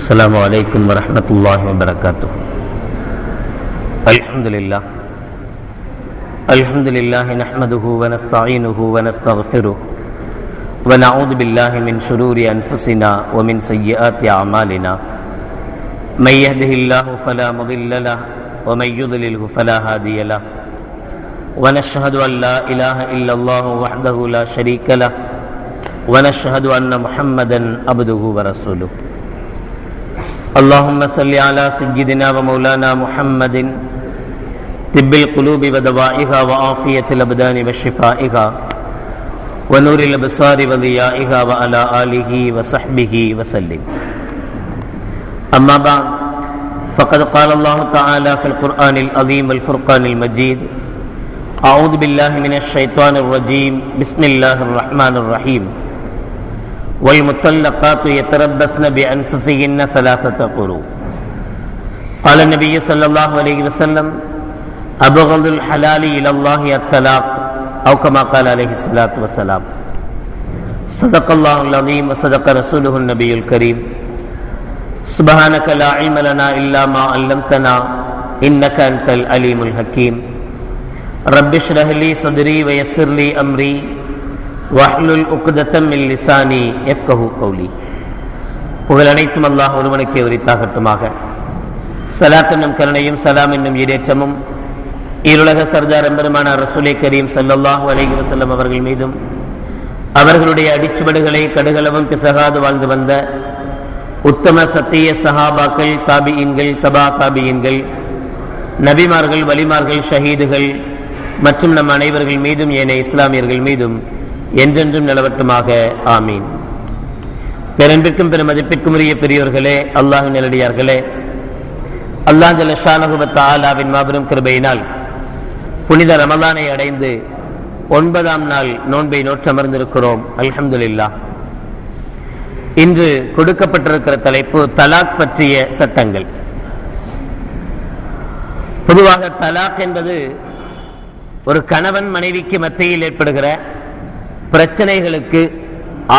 السلام عليكم ورحمة الله وبركاته. الحمد لله نحمده ونستعينه ونستغفره ونعوذ بالله من شرور أنفسنا ومن سيئات أعمالنا. من يهده الله فلا مضل له ومن يضلله فلا هادي له. ونشهد أن لا إله إلا الله وحده لا شريك له ونشهد أن محمدا عبده ورسوله. اللهم صل على سيدنا ومولانا محمد طب القلوب ودوائها وعافية الأبدان وشفائها ونور الأبصار وضيائها وعلى آله وصحبه وسلم. أما بعد فقد قال الله تعالى في القرآن العظيم والفرقان المجيد: أعوذ بالله من الشيطان الرجيم. بسم الله الرحمن الرحيم. والمطلقات يتربصن بأنفسهن ثلاثة قروء. قال النبي صلى الله عليه وسلم: أبغض الحلال إلى الله الطلاق، أو كما قال عليه الصلاة والسلام. صدق الله العظيم وصدق رسوله النبي الكريم. سبحانك لا علم لنا إلا ما علمتنا إنك أنت العليم الحكيم. رب اشرح لي صدري ويسر لي أمري வஹ்லுல் உக்தத்தம் மின் லிசானி யஃப்கஹு கௌலி. புகழ் அனைத்தும் அல்லாஹ் ஒருவனுக்கே உரித்தாகட்டுமாக. ஸலாத் என்னும் கருணையும் சலாம் என்னும் ஈடேற்றமும் ஈருலக சர்தார் எம்பெருமானார் ரசூலே கரீம் ஸல்லல்லாஹு அலைஹி வஸல்லம் அவர்கள் மீதும் அவர்களுடைய அடிச்சுவடுகளை கடுகளவும் பிசகாது வாழ்ந்து வந்த உத்தம சத்திய சஹாபாக்கள், தாபிஈன்கள், தபா தாபிஈன்கள், நபிமார்கள், வலிமார்கள், ஷஹீதுகள் மற்றும் நம் அனைவர்கள் மீதும் ஏனைய இஸ்லாமியர்கள் மீதும் என்றென்றும் நிலவட்டுமாக. ஆமீன். பெரும்பிற்கும் பெரும் மதிப்பிற்கும் உரிய பெரியோர்களே, அல்லாஹ்வின் நல்லடியார்களே, அல்லாஹ் ஜல்ல ஷானஹு வ தஆலாவின் மாபெரும் கிருபையினால் புனித ரமலானை அடைந்து 9ஆம் நாள் நோன்பை நோற்றமர்ந்திருக்கிறோம். அல்ஹம்துலில்லாஹ். இன்று கொடுக்கப்பட்டிருக்கிற தலைப்பு தலாக் பற்றிய சட்டங்கள். பொதுவாக தலாக் என்பது ஒரு கணவன் மனைவிக்கு மத்தியில் ஏற்படுகிற பிரச்சனைகளுக்கு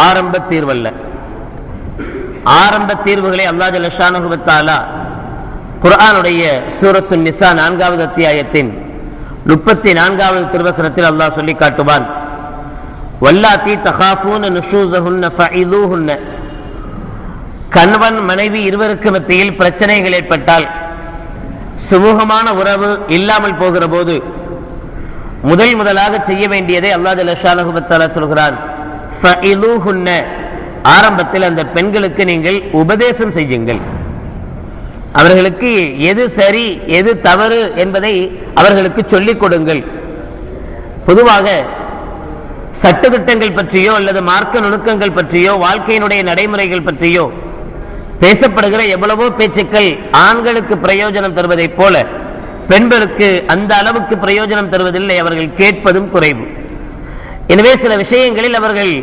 ஆரம்ப தீர்வல்ல. ஆரம்ப தீர்வுகளை அல்லாஹ் ஜல்ல ஷானஹு வ தஆலா குர்ஆனுடைய சூரத்துன் நிசா 4வது அத்தியாயத்தின் 34வது திருவசனத்தில் அல்லாஹ் சொல்லி காட்டுவான்: வல்லாத்தி தகாஃபூன நுஷூஸஹுன்ன ஃபஇதூஹுன்ன. கணவன் மனைவி இருவருக்கு மத்தியில் பிரச்சனைகள் ஏற்பட்டால், சுமூகமான உறவு இல்லாமல் போகிற போது முதலாக செய்ய வேண்டியதை அல்லாஹ் ஜல்ல ஷானஹு வ தஆலா சொல்கிறான்: ஃபஇதூஹுன்ன. ஆரம்பத்தில் அந்த பெண்களுக்கு நீங்கள் உபதேசம் செய்யுங்கள். அவர்களுக்கு எது சரி எது தவறு என்பதை அவர்களுக்கு சொல்லிக் கொடுங்கள். பொதுவாக சட்டதிட்டங்கள் பற்றியோ அல்லது மார்க்க நுணுக்கங்கள் பற்றியோ வாழ்க்கையினுடைய நடைமுறைகள் பற்றியோ பேசப்படுகிற எவ்வளவோ பேச்சுக்கள் ஆண்களுக்கு பிரயோஜனம் தருவதைப் போல பெண்களுக்கு அந்த அளவுக்கு பிரயோஜனம் தருவதில்லை. அவர்கள் கேட்பதும் குறைவு. எனவே சில விஷயங்களில் அவர்கள்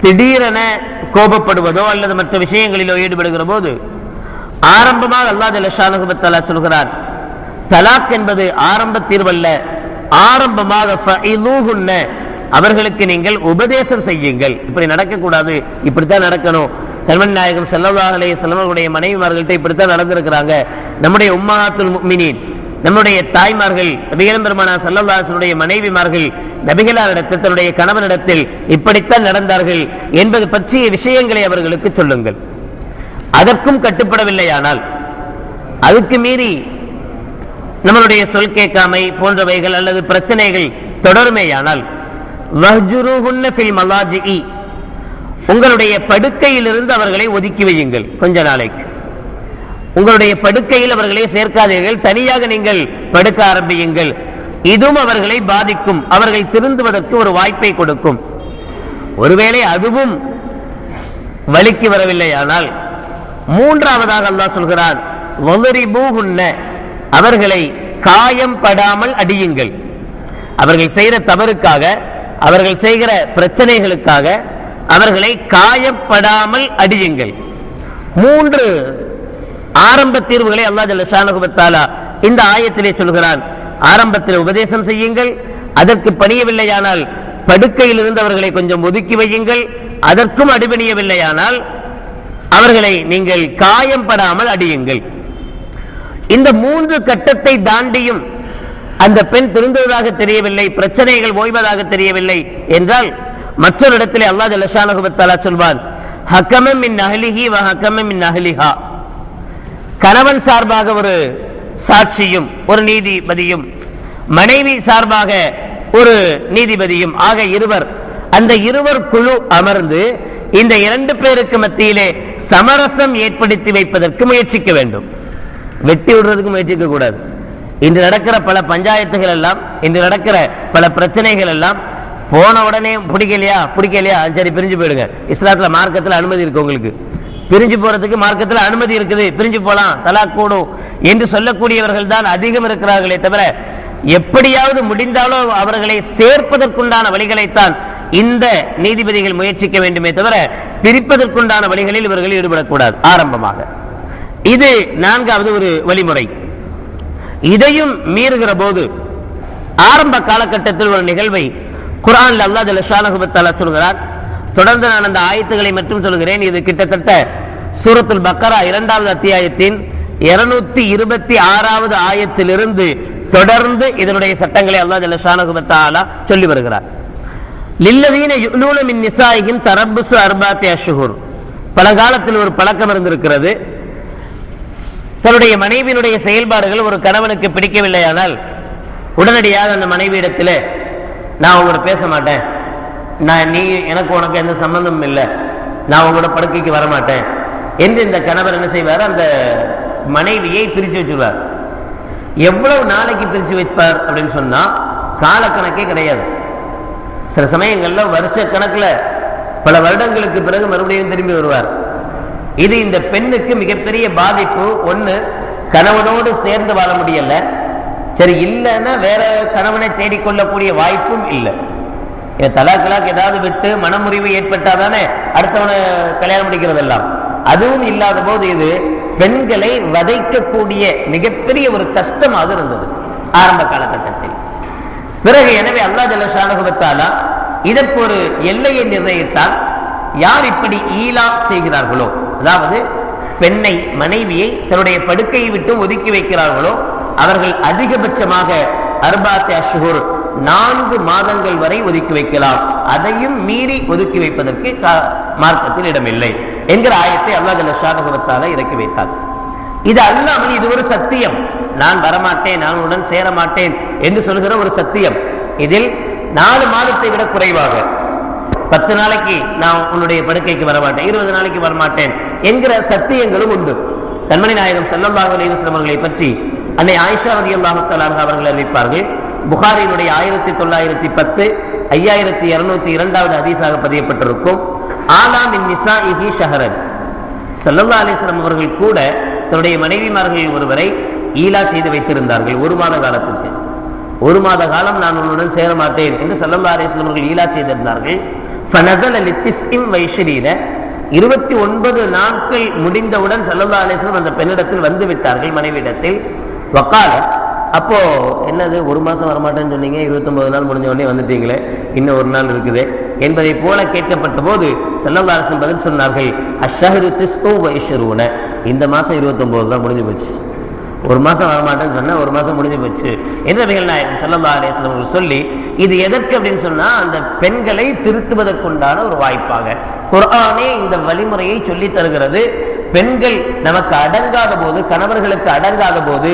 திடீரென கோபப்படுவதோ அல்லது மற்ற விஷயங்களிலோ ஈடுபடுகிற போது ஆரம்பமாக அல்லாஹ் ஜல்ல ஷானஹு வ தஆலா சொல்கிறார், தலாக் என்பது ஆரம்ப தீர்வல்ல. ஆரம்பமாக ஃபஇதூஹுன்ன, அவர்களுக்கு நீங்கள் உபதேசம் செய்யுங்கள். இப்படி நடக்கக்கூடாது, இப்படித்தான் நடக்கணும். கண்மணி நாயகம் ஸல்லல்லாஹு அலைஹி வஸல்லம் அவருடைய மனைவிமார்கள்ட்ட இப்படித்தான் நடந்திருக்கிறாங்க. நம்முடைய உம்மஹாத்துல் முஃமினீன், நம்முடைய தாய்மார்கள், நபிகள் பெருமானார் ஸல்லல்லாஹு அலைஹி வஸல்லம் மனைவிமார்கள் நபிகளாரிடத்தில் தன்னுடைய கணவனிடத்தில் இப்படித்தான் நடந்தார்கள் என்பது பற்றிய விஷயங்களை அவர்களுக்கு சொல்லுங்கள். அதற்கும் கட்டுப்படவில்லையானால், அதுக்கு மீறி நம்மளுடைய சொல் கேட்காமை போன்றவைகள் அல்லது பிரச்சனைகள் தொடருமேயானால், வஹ்ஜுருஹுன்ன ஃபில் மலாஜிஇ, உங்களுடைய படுக்கையிலிருந்து அவர்களை ஒதுக்கி வையுங்கள். கொஞ்ச நாளைக்கு உங்களுடைய படுக்கையில் அவர்களை சேர்க்காதீர்கள், தனியாக நீங்கள் படுக்க ஆரம்பியுங்கள். இதுவும் அவர்களை பாதிக்கும், அவர்கள் திருந்துவதற்கு ஒரு வாய்ப்பை கொடுக்கும். ஒருவேளை அதுவும் வலிக்கு வரவில்லையானால், மூன்றாவதாக அல்லாஹ் சொல்கிறான், வலரிபூஹுன்ன, அவர்களை காயம் படாமல் அடியுங்கள். அவர்கள் செய்கிற தவறுக்காக, அவர்கள் செய்கிற பிரச்சனைகளுக்காக அவர்களை காயப்படாமல் அடியுங்கள். 3 ஆரம்ப தீர்வுகளை அல்லாஹ் ஜல்ல ஷானஹு வ தஆலா இந்த ஆயத்திலே சொல்கிறான். ஆரம்பத்தில் உபதேசம் செய்யுங்கள், அதற்கு பணியவில்லையானால் படுக்கையில் இருந்தவர்களை கொஞ்சம் ஒதுக்கி வையுங்கள், அதற்கும் அடிபணியவில்லையானால் அவர்களை நீங்கள் காயம்படாமல் அடியுங்கள். இந்த 3 கட்டத்தை தாண்டியும் அந்த பெண் திருந்துவதாக தெரியவில்லை, பிரச்சனைகள் ஓய்வதாக தெரியவில்லை என்றால் மற்றொரு இடத்திலே அல்லாஹ் ஜல்ல ஷானஹு வ தஆலா சொல்வான், ஹக்கமம் மின் அஹ்லிஹி வ ஹக்கமம் மின் அஹ்லிஹா. கணவன் சார்பாக ஒரு சாட்சியும் ஒரு நீதிபதியும், மனைவி சார்பாக ஒரு நீதிபதியும் ஆக இருவர், அந்த இருவர் குழு அமர்ந்து இந்த 2 பேருக்கு மத்தியிலே சமரசம் ஏற்படுத்தி வைப்பதற்கு முயற்சிக்க வேண்டும். வெட்டி விடுறதுக்கு முயற்சிக்க கூடாது. இன்று நடக்கிற பல பஞ்சாயத்துகள் எல்லாம், இன்று நடக்கிற பல பிரச்சனைகள் எல்லாம் போன உடனே பிடிக்கலையா சரி பிரிஞ்சு போயிடுங்க. இஸ்லாத்துல மார்க்கத்தில் அனுமதி இருக்கு, உங்களுக்கு பிரிஞ்சு போறதுக்கு மார்க்கத்தில் அனுமதி இருக்குது, பிரிஞ்சு போலாம், தலாக் கூடும் என்று சொல்லக்கூடியவர்கள் தான் அதிகம் இருக்கிறார்களே தவிர எப்படியாவது முடிந்தாலும் அவர்களை சேர்ப்பதற்குண்டான வழிகளைத்தான் இந்த நீதிபதிகள் முயற்சிக்க வேண்டுமே தவிர பிரிப்பதற்குண்டான வழிகளில் இவர்கள் ஈடுபடக்கூடாது. ஆரம்பமாக இது 4வது ஒரு வழிமுறை. இதையும் மீறுகிற போது ஆரம்ப காலகட்டத்தில் ஒரு நிகழ்வை குர்ஆன்ல அல்லாஹ் ஜல்ல ஷானஹு வ தஆலா சொல்கிறார். தொடர்ந்து நான் அந்த ஆயத்துகளை மட்டும் சொல்கிறேன். இது கிட்டத்தட்ட சூரத்துல் பக்கரா 2வது அத்தியாயத்தின் 226வது ஆயத்திலிருந்து தொடர்ந்து இதனுடைய சட்டங்களை அல்லாஹ் ஜல்ல ஷானஹு வ தஆலா சொல்லி வருகிறார். லில்லதீன யுலூன மின் நிசாயிஹிம் தரப்புசு அர்பாத்தி அஷ்ஹுர். பழங்காலத்தில் ஒரு பழக்கம் இருந்திருக்கிறது. தன்னுடைய மனைவியினுடைய செயல்பாடுகள் ஒரு கணவனுக்கு பிடிக்கவில்லையானால் உடனடியாக அந்த மனைவியிடத்தில் நான் உங்களோட பேச மாட்டேன், நீ எனக்கு உனக்கு எந்த சம்பந்தமும் இல்லை, நான் உங்களோட படுக்கைக்கு வரமாட்டேன் என்று இந்த கணவர் என்ன செய்வார், அந்த மனைவியை பிரித்து வச்சுருவார். எவ்வளவு நாளைக்கு பிரித்து வைப்பார் அப்படின்னு சொன்னா காலக்கணக்கே கிடையாது. சில சமயங்கள்ல வருஷ கணக்குல பல வருடங்களுக்கு பிறகு மறுபடியும் திரும்பி வருவார். இது இந்த பெண்ணுக்கு மிகப்பெரிய பாதிப்பு. ஒண்ணு, கணவனோடு சேர்ந்து வாழ முடியல, சரி இல்லைன்னா வேற கணவனை தேடிக்கொள்ளக்கூடிய வாய்ப்பும் இல்லை. தலாக்கு ஏதாவது விட்டு மனமுறிவு ஏற்பட்டாதானே அடுத்தவனை கல்யாணம் முடிக்கிறதெல்லாம், அதுவும் இல்லாத போது இது பெண்களை வதைக்கக்கூடிய மிகப்பெரிய ஒரு கஷ்டமாக இருந்தது ஆரம்ப காலகட்டத்தில். பிறகு எனவே அல்லாஹ் ஜல்ல ஷானஹு வ தஆலா இதற்கு ஒரு எல்லையை நிர்ணயித்தால், யார் இப்படி ஈலா செய்கிறார்களோ, அதாவது பெண்ணை மனைவியை தன்னுடைய படுக்கையை விட்டு ஒதுக்கி வைக்கிறார்களோ அவர்கள் அதிகபட்சமாக அர்பாத்தி அஷ்ஹுர் 4 மாதங்கள் வரை ஒதுக்கி வைக்கலாம். அதையும் மீறி ஒதுக்கி வைப்பதற்கு மார்க்கத்தில் இடமில்லை என்கிற ஆயத்தை அல்லாஹ் ஜல்ல ஷானஹு வ தஆலா இறக்கி வைத்தார். இது அல்லாமல் இது ஒரு சத்தியம், நான் வரமாட்டேன், நான் உடன் சேர மாட்டேன் என்று சொல்கிற ஒரு சத்தியம். இதில் 4 மாதத்தை விட குறைவாக 10 நாளைக்கு நான் உன்னுடைய படுக்கைக்கு வரமாட்டேன், 20 நாளைக்கு வரமாட்டேன் என்கிற சத்தியங்களும் உண்டு. கண்மணி நாயகம் ஸல்லல்லாஹு அலைஹி வஸல்லம் அவர்களை பற்றி அன்னை ஆயிஷா ரலியல்லாஹு தஆலா அன்ஹா அவர்கள் அறிவிப்பார்கள். புகாரியினுடைய 1910 5202வது ஹதீஸாக பதியப்பட்டிருக்கும். ஆலா மின் நிசாஇஹி ஷஹரன். ஸல்லல்லாஹு அலைஹி வஸல்லம் அவர்கள் கூட தன்னுடைய மனைவிமார்களில் ஒருவரை ஈலா செய்து வைத்திருந்தார்கள். 1 மாத காலத்திற்கு. 1 மாத காலம் நான் உன்னுடன் சேர மாட்டேன் என்று ஸல்லல்லாஹு அலைஹி வஸல்லம் அவர்கள் ஈலா செய்திருந்தார்கள். ஃபனஸல லித்திஸ்இம் வைஷ்ரீன. 29 நாட்கள் முடிந்தவுடன் ஸல்லல்லாஹு அலைஹி வஸல்லம் அந்த பெண்ணிடத்தில் வந்து விட்டார்கள், மனைவியிடத்தில். வகால, அப்போ என்னது 1 மாசம் வரமாட்டேன்னு சொன்னீங்க, 29 நாள் முடிஞ்ச உடனே வந்துட்டீங்களே, இன்னும் 1 நாள் இருக்குது என்பதை போல கேட்கப்பட்ட போது ஸல்லல்லாஹு அலைஹி வஸல்லம் பதில் சொன்னார்கள், அஷ்ஷஹரு திஸ்உ வ இஷ்ரூன. இந்த மாசம் 29 தான் முடிஞ்சு போச்சு. 1 மாசம் வரமாட்டேன்னு சொன்னா 1 மாசம் முடிஞ்சு போச்சு என்று நபிகள் நாயகம் ஸல்லல்லாஹு அலைஹி வஸல்லம் சொல்லி, இது எதற்கு அப்படின்னு சொன்னா அந்த பெண்களை திருத்துவதற்குண்டான ஒரு வாய்ப்பாக குர்ஆனே இந்த வழிமுறையை சொல்லி தருகிறது. பெண்கள் நமக்கு அடங்காத போது, கணவர்களுக்கு அடங்காத போது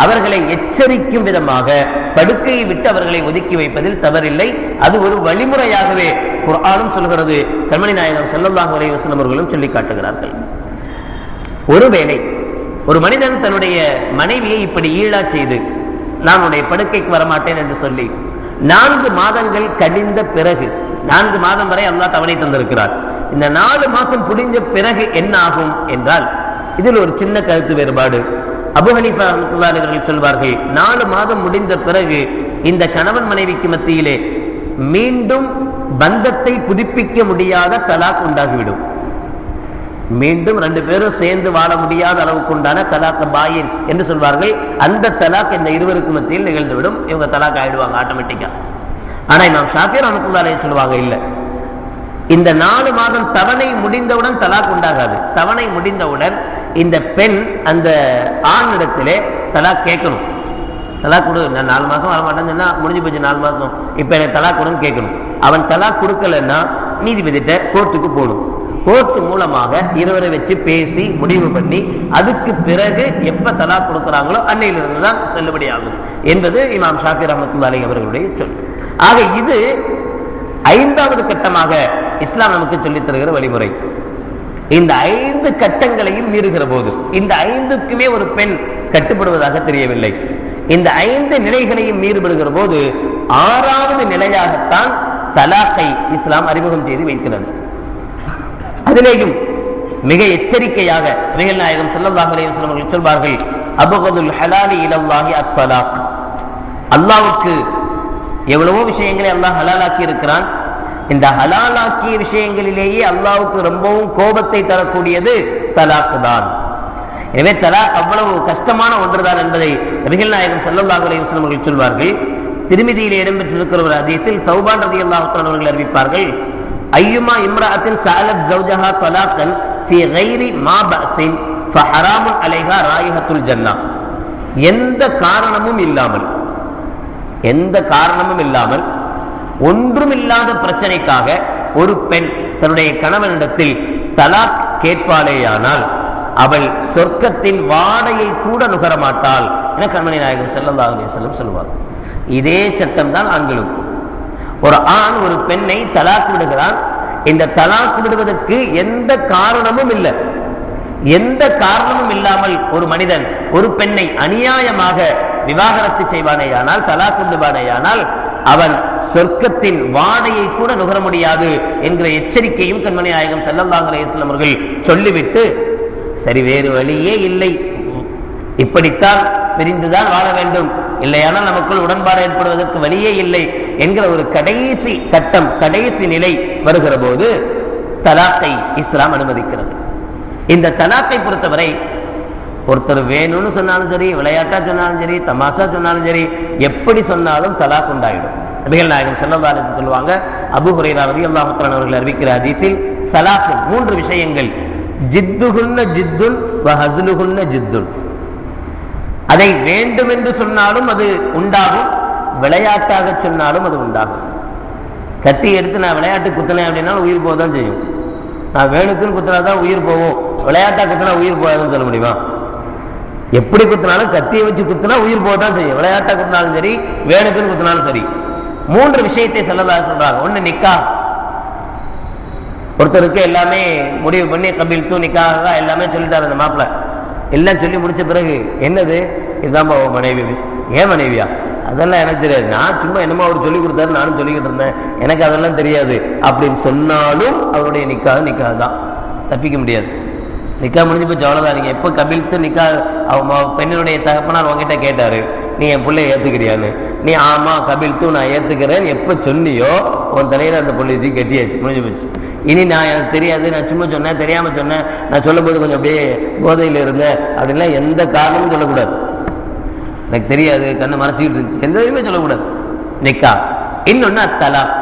அவர்களை எச்சரிக்கும் விதமாக படுக்கையை விட்டு அவர்களை ஒதுக்கி வைப்பதில் தவறில்லை. அது ஒரு வழிமுறையாகவே குர்ஆனும் சொல்கிறது, கண்மணி நாயகம் ஸல்லல்லாஹு அலைஹி வஸல்லம் அவர்களும் சொல்லி காட்டுகிறார்கள். ஒருவேளை ஒரு மனிதன் தன்னுடைய மனைவியை இப்படி ஈழா செய்து நான் உன்னுடைய படுக்கைக்கு வரமாட்டேன் என்று சொல்லி 4 மாதங்கள் கழிந்த பிறகு, 4 மாதம் வரை அல்லாஹ் தவணை தந்திருக்கிறார். இந்த 4 மாசம் புடிஞ்ச பிறகு என்ன ஆகும் என்றால், இதில் ஒரு சின்ன கருத்து வேறுபாடு. அபூ ஹனீஃபா ரஹ்மத்துல்லாஹி அலைஹி சொல்வார்கள், 4 மாதம் முடிந்த பிறகு இந்த கணவன் மனைவிக்கு மத்தியிலே மீண்டும் பந்தத்தை புதுப்பிக்க முடியாத தலாக் உண்டாகிவிடும். மீண்டும் 2 பேரும் சேர்ந்து வாழ முடியாத அளவுக்கு உண்டான தலாக் பாயின் என்று சொல்வார்கள். அந்த தலாக் இந்த இருவருக்கு மத்தியில் நிகழ்ந்துவிடும். இவங்க தலாக் ஆயிடுவாங்க ஆட்டோமேட்டிக்கா. ஆனா இமாம் ஷாஃபி ரஹ்மத்துல்லாஹி அலைஹி சொல்லுவாங்க, இல்ல, இந்த 4 மாதம் தவணை முடிந்தவுடன் தலாக் உண்டாகாது. தவணை முடிந்தவுடன் இந்த பெண் அந்த ஆணிடத்திலே தலாக் கேட்கணும். தலாக் கொடு, நான் 4 மாசம் வரமாட்டேன்னு சொன்னா முடிஞ்சு போச்சு 4 மாசம், இப்ப எனக்கு தலாக் கொடுன்னு கேட்கணும். அவன் தலாக் கொடுக்கலன்னா நீதிபதிட்ட கோர்ட்டுக்கு போகணும். கோர்ட்டு மூலமாக இருவரை வச்சு பேசி முடிவு பண்ணி அதுக்கு பிறகு எப்ப தலாக் கொடுக்கிறாங்களோ அன்னையிலிருந்து தான் செல்லுபடி ஆகும் என்பது இமாம் ஷாஃபி ரஹ்மத்துல்லாஹி அலைஹி அவர்களுடைய சொல். ஆக இது 5வது கட்டமாக இஸ்லாம் நமக்கு சொல்லித் தருகிற வழிமுறை. இந்த 5 கட்டங்களையும் மீறுகிற போது, இந்த 5க்குமே ஒரு பெண் கட்டுப்படுவதாக தெரியவில்லை, இந்த 5 நிலைகளையும் மீறுபடுகிற போது 6வது நிலையாகத்தான் தலாக்கை இஸ்லாம் அறிமுகம் செய்து வைக்கிறது. அதிலேயும் மிக எச்சரிக்கையாக நபிகள் நாயகம் ஸல்லல்லாஹு அலைஹி வஸல்லம் அவர்கள் சொல்வார்கள், அபகதுல் ஹலாலி இலல்லாஹி அத்தலாக். அல்லாஹ்வுக்கு எவ்வளவோ விஷயங்களை அல்லாஹ் ஹலாலாக்கி இருக்கிறான். இந்த ஹலாலாக்கிய விஷயங்களிலேயே அல்லாஹ்வுக்கு ரொம்பவும் கோபத்தை தரக்கூடியது தலாக் தான். எனவே தலாக் அவ்வளவு கஷ்டமான ஒன்றுதான் என்பதை நபிகள் நாயகம் ஸல்லல்லாஹு அலைஹி வஸல்லம் அவர்கள் சொல்வார்கள். திருமிதியிலே இடம்பெற்றிருக்கிற ஒரு ஹதீஸில் தௌபான் ரலியல்லாஹு தஆலா அவர்கள் அறிவிப்பார்கள், ஐயுமா இம்ராஅத்தின் சஅலத் ஜௌஜஹா தலாகன் ஃபீ கைரி மா பஅஸின் ஃபஹராமுன் அலைஹா ராயிஹத்துல் ஜன்னah. எந்த காரணமும் இல்லாமல் ஒன்றுமில்லாத பிரச்சனைக்காக ஒரு பெண் தன்னுடைய கணவனிடத்தில் தலாக் கேட்பாளேயானால் அவள் சொர்க்கத்தின் வாடையை கூட நுகரமாட்டாள் என கண்மணி நாயகம் ஸல்லல்லாஹு அலைஹி வஸல்லம் சொல்வார். இதே சட்டம் தான் ஆண்களுக்கு. ஒரு ஆண் ஒரு பெண்ணை தலாக் விடுகிறான். இந்த தலாக் விடுவதற்கு எந்த காரணமும் இல்லை. எந்த காரணமும் இல்லாமல் ஒரு மனிதன் ஒரு பெண்ணை அநியாயமாக விவாகரத்து செய்வானேயானால், தலாக் விடுவானேயானால் அவன் சொர்க்கத்தின் வாடையை கூட நுகர முடியாது என்கிற எச்சரிக்கையும் கண்மணி நாயகம் ஸல்லல்லாஹு அலைஹி வஸல்லம் அவர்கள் சொல்லிவிட்டு, சரி வேறு வழியே இல்லை, இப்படித்தான் பிரிந்துதான் வாழ வேண்டும், இல்லையானால் நமக்குள் உடன்பாடு ஏற்படுவதற்கு வழியே இல்லை என்கிற ஒரு கடைசி கட்டம், கடைசி நிலை வருகிற போது தலாக்கை இஸ்லாம் அனுமதிக்கிறது. இந்த தலாக்கை பொறுத்தவரை ஒருத்தர் வேணும்னு சொன்னாலும் சரி, விளையாட்டா சொன்னாலும் சரி, தமாஷா சொன்னாலும் சரி, எப்படி சொன்னாலும் தலாக் உண்டாயிடும். நபிகள் நாயகம் ஸல்லல்லாஹு அலைஹி வஸல்லம் சொல்லுவாங்க, அபூ ஹுரைரா ரலியல்லாஹு தஆலா அவர்கள் அறிவிக்கிற ஹதீஸில் ஸலாத் 3 விஷயங்கள், ஜித்துஹுன்ன ஜித்துன் வ ஹஸ்லுஹுன்ன ஜித்துன். அதை வேண்டும் என்று சொன்னாலும் அது உண்டாகும், விளையாட்டாக சொன்னாலும் அது உண்டாகும். கத்தி எடுத்து நான் விளையாட்டு குத்தினேன் அப்படின்னா உயிர் போதான் செய்யும். நான் வேணுக்குன்னு குத்தினாதான் உயிர் போவோம், விளையாட்டா குத்தினா உயிர் போகாதுன்னு சொல்ல முடியுமா? எப்படி குத்தினாலும் கத்தியை வச்சு குத்தினா உயிர் போதான் செய்யும். விளையாட்டா குத்தினாலும் சரி, வேணுக்குன்னு குத்தினாலும் சரி. 3 விஷயத்தை ஸல்லல்லாஹு சொல்றாங்க. ஒண்ணு நிக்கா. ஒருத்தருக்கு எல்லாமே முடிவு பண்ணி கபில் தூ நிக்காக எல்லாமே சொல்லிட்டாரு அந்த மாப்பிள்ள. எல்லாம் சொல்லி முடிச்ச பிறகு என்னது இதுதான் மனைவி. ஏன் மனைவியா? அதெல்லாம் எனக்கு தெரியாது, நான் சும்மா என்னமோ அவர் சொல்லி கொடுத்தாரு நானும் சொல்லிக்கிட்டு இருந்தேன், எனக்கு அதெல்லாம் தெரியாது அப்படின்னு சொன்னாலும் அவருடைய நிக்காக தான், தப்பிக்க முடியாது. நிக்கா முடிஞ்சு போச்சு, அவ்வளவுதான். நீங்க எப்போ கபில்த்து நிக்கா அவங்க பெண்ணினுடைய தகப்பனார் உங்ககிட்ட கேட்டாரு, நீ என் பிள்ளைய ஏத்துக்கிறியான்னு, நீ ஆமா கபில்த்து நான் ஏத்துக்கிறேன் எப்ப சொன்னியோ உன் தலையில அந்த பிள்ளை கட்டியாச்சு, முடிஞ்சு போச்சு. இனி நான் எனக்கு தெரியாது, நான் சும்மா சொன்னேன், தெரியாம சொன்னேன், நான் சொல்லும் போது கொஞ்சம் அப்படியே போதையில் இருந்தேன் அப்படின்லாம் எந்த காரணமும் சொல்லக்கூடாது. எனக்கு தெரியாது, கண்ணை மறைச்சிக்கிட்டு இருந்துச்சு, எந்த இதுவுமே சொல்லக்கூடாது. நிக்கா. இன்னொன்னு தலாக்.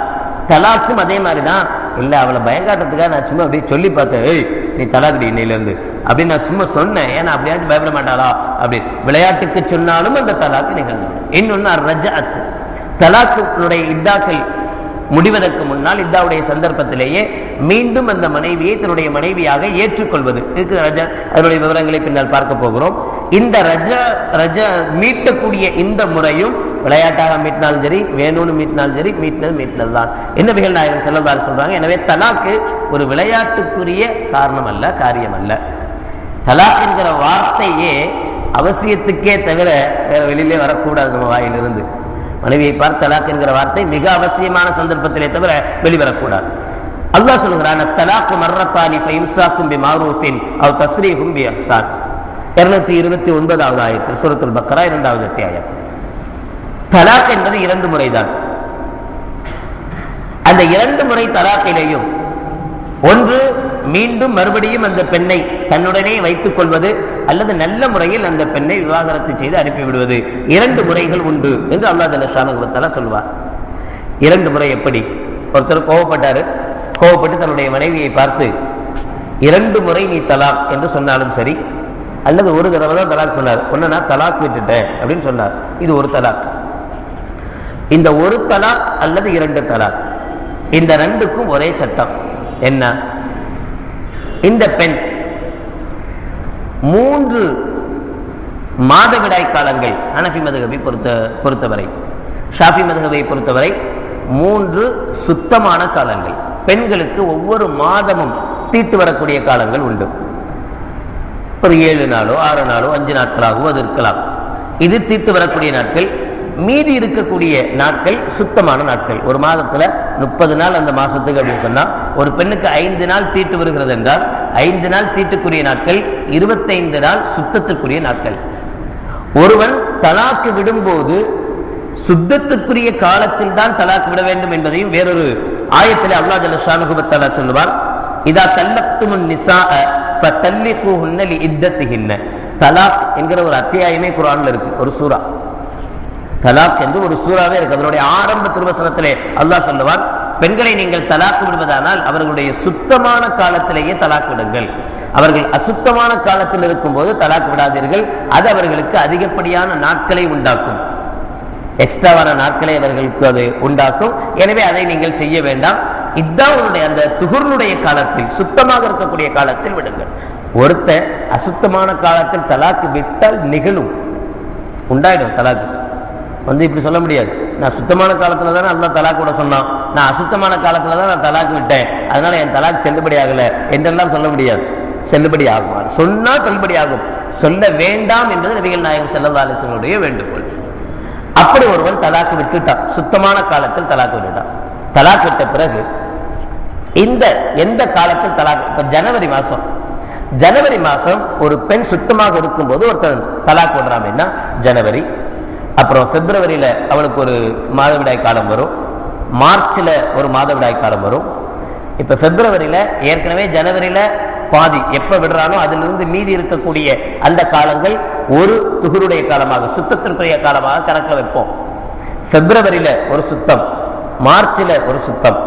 தலாக்கும் அதே மாதிரிதான். இல்ல அவளை பயங்காட்டத்துக்காக நான் சும்மா அப்படியே சொல்லி பார்த்தேன், ஏய் நீ தலாக்குடி இன்னையில இருந்து அப்படின்னு நான் சும்மா சொன்னேன், ஏன்னா அப்படியாச்சும் பயப்பட மாட்டாளா அப்படி விளையாட்டுக்கு சொன்னாலும் அந்த தலாக்கு நிகழ்ந்து. இன்னொன்னு ரஜஅத். தலாக்குடைய இத்தாக்கள் முடிவதற்கு முன்னால் இத்தாவுடைய சந்தர்ப்பத்திலேயே மீண்டும் அந்த மனைவியை தன்னுடைய மனைவியாக ஏற்றுக்கொள்வது இருக்கு. அதனுடைய விவரங்களை பின்னால் பார்க்க போகிறோம். இந்த ரஜ மீட்டக்கூடிய இந்த முறையும் விளையாட்டாக மீட்டினாலும் சரி, வேணும்னு மீட்டினாலும் சரி, மீட்டினது தான். நபிகள் நாயகம் ஸல்லல்லாஹு அலைஹி சொல்றாங்க. எனவே தலாக்கு ஒரு விளையாட்டுக்குரிய காரணம் அல்ல, காரியம் அல்ல. தலாக் என்கிற வார்த்தையே அவசியத்துக்கே தவிர வேற வெளியிலே வரக்கூடாது நம்ம வாயிலிருந்து. மனைவியை பார்த்து தலாக் என்கிற வார்த்தை மிக அவசியமான சந்தர்ப்பத்திலே தவிர வெளிவரக்கூடாது. அல்லாஹ் சொல்கிறான், தலாக்கு மர்ரத்தானி ஃபஇம்சாக்கும் பிமாரூஃபின் அவ் தஸ்ரீஹும் பிஇஹ்சான். 229வது ஆயத்தில் சூரத்துல் பக்ரா 2வது அத்தியாயம். தலாக் என்பது 2 முறைதான். அந்த 2 முறை தலாக்கிலேயும் ஒன்று மீண்டும் மறுபடியும் அந்த பெண்ணை தன்னுடனே வைத்துக் கொள்வது, அல்லது நல்ல முறையில் அந்த பெண்ணை விவாகரத்து செய்து அனுப்பிவிடுவது. 2 முறைகள் உண்டு என்று அல்லாஹ் ஜல்ல ஷானஹு வ தஆலா சொல்வார். 2 முறை எப்படி? ஒருத்தர் கோவப்பட்டாரு, கோபப்பட்டு தன்னுடைய மனைவியை பார்த்து 2 முறை நீ தலாக் என்று சொன்னாலும் சரி, அல்லது ஒரு தடவை தான் தலாக் சொன்னார், ஒன்னு நான் தலாக் விட்டுட்டேன் அப்படின்னு சொன்னார், இது ஒரு தலாக். இந்த ஒரு தலாக் அல்லது 2 தலாக், இந்த 2க்கும் ஒரே சட்டம். என்ன? இந்த பெண் 3 மாதவிடாய் காலங்கள், ஹனஃபி மதுஹபை பொறுத்தவரை, ஷாஃபி மதுஹபை பொறுத்தவரை 3 சுத்தமான காலங்கள். பெண்களுக்கு ஒவ்வொரு மாதமும் தீட்டு வரக்கூடிய காலங்கள் உண்டு. ஒரு 7 நாளோ 6 நாளோ 5 நாட்களாகவோ அது இருக்கலாம். இது தீட்டு வரக்கூடிய நாட்கள். மீதி இருக்கக்கூடிய நாட்கள் சுத்தமான நாட்கள். ஒரு மாதத்துல 30 நாள் அந்த மாசத்துக்கு அப்படின்னு சொன்னா, ஒரு பெண்ணுக்கு 5 நாள் தீட்டு வருகிறது என்றால் 5 நாள் தீட்டுக்குரிய நாட்கள், 25 நாள் சுத்தத்துக்குரிய நாட்கள். ஒருவன் தலாக்கு விடும்போது சுத்தத்துக்குரிய காலத்தில் தான் தலாக்கு விட வேண்டும் என்பதையும் வேறொரு ஆயத்திலே அல்லாஹ் ஜல்ல ஷானுஹு வ தஆலா சொல்லுவார், இதா தல்லக்துமுன் நிஸாஅ ஃபதல்லிகுஹுன்ன லிஇத்தத்திஹின்ன. தலாக் என்கிற ஒரு அத்தியாயமே குர்ஆன்ல இருக்கு, ஒரு சூரா. தலாக் என்று ஒரு சூறாவே இருக்கு. அதனுடைய ஆரம்ப திருவசனத்திலே அல்லாஹ் சொல்லுவார், பெண்களை நீங்கள் தலாக்கு விடுவதானால் அவர்களுடைய சுத்தமான காலத்திலேயே தலாக்கு விடுங்கள், அவர்கள் அசுத்தமான காலத்தில் இருக்கும் போது தலாக்கு விடாதீர்கள், அது அவர்களுக்கு அதிகப்படியான நாட்களை உண்டாக்கும், எக்ஸ்ட்ராவான நாட்களை அவர்களுக்கு அது உண்டாக்கும். எனவே அதை நீங்கள் செய்ய வேண்டாம். இதுதான் உன்னுடைய அந்த துகுர்னுடைய காலத்தில், சுத்தமாக இருக்கக்கூடிய காலத்தில் விடுங்கள். ஒருத்தன் அசுத்தமான காலத்தில் தலாக்கு விட்டால் நிகழும், உண்டாயிடும். தலாக்கு இப்படி சொல்ல முடியாது, நான் சுத்தமான காலத்துல தானே அல்லாஹ் தலாக் விட சொன்னான், நான் அசுத்தமான காலத்துல தான் நான் தலாக்கு விட்டேன், அதனால என் தலாக் செல்லுபடி ஆகல என்றெல்லாம் சொல்ல முடியாது. செல்லுபடி ஆகும், சொன்னா செல்லுபடி ஆகும், சொல்ல வேண்டாம் என்பது நபிகள் நாயகம் ஸல்லல்லாஹு அலைஹி வஸல்லம் வேண்டுகோள். அப்படி ஒருவன் தலாக்கு விட்டுட்டான், சுத்தமான காலத்தில் தலாக்கு விட்டுட்டான். தலாக் விட்ட பிறகு எந்த காலத்தில் தலாக், இப்ப ஜனவரி மாசம் ஒரு பெண் சுத்தமாக இருக்கும் போது ஒருத்தன் தலாக் விடுறான்னா ஜனவரி, அப்புறம் பிப்ரவரியில அவளுக்கு ஒரு மாதவிடாய் காலம் வரும், மார்ச்ல ஒரு மாதவிடாய் காலம் வரும். இப்ப பிப்ரவரியில ஏற்கனவே ஜனவரியில பாதி எப்ப விடுறானோ அதிலிருந்து மீதி இருக்கக்கூடிய அந்த காலங்கள் ஒரு துகுருடைய காலமாக, சுத்தத்திற்குரிய காலமாக கணக்கில் வைப்போம். பிப்ரவரியில ஒரு சுத்தம், மார்ச்ல ஒரு சுத்தம்.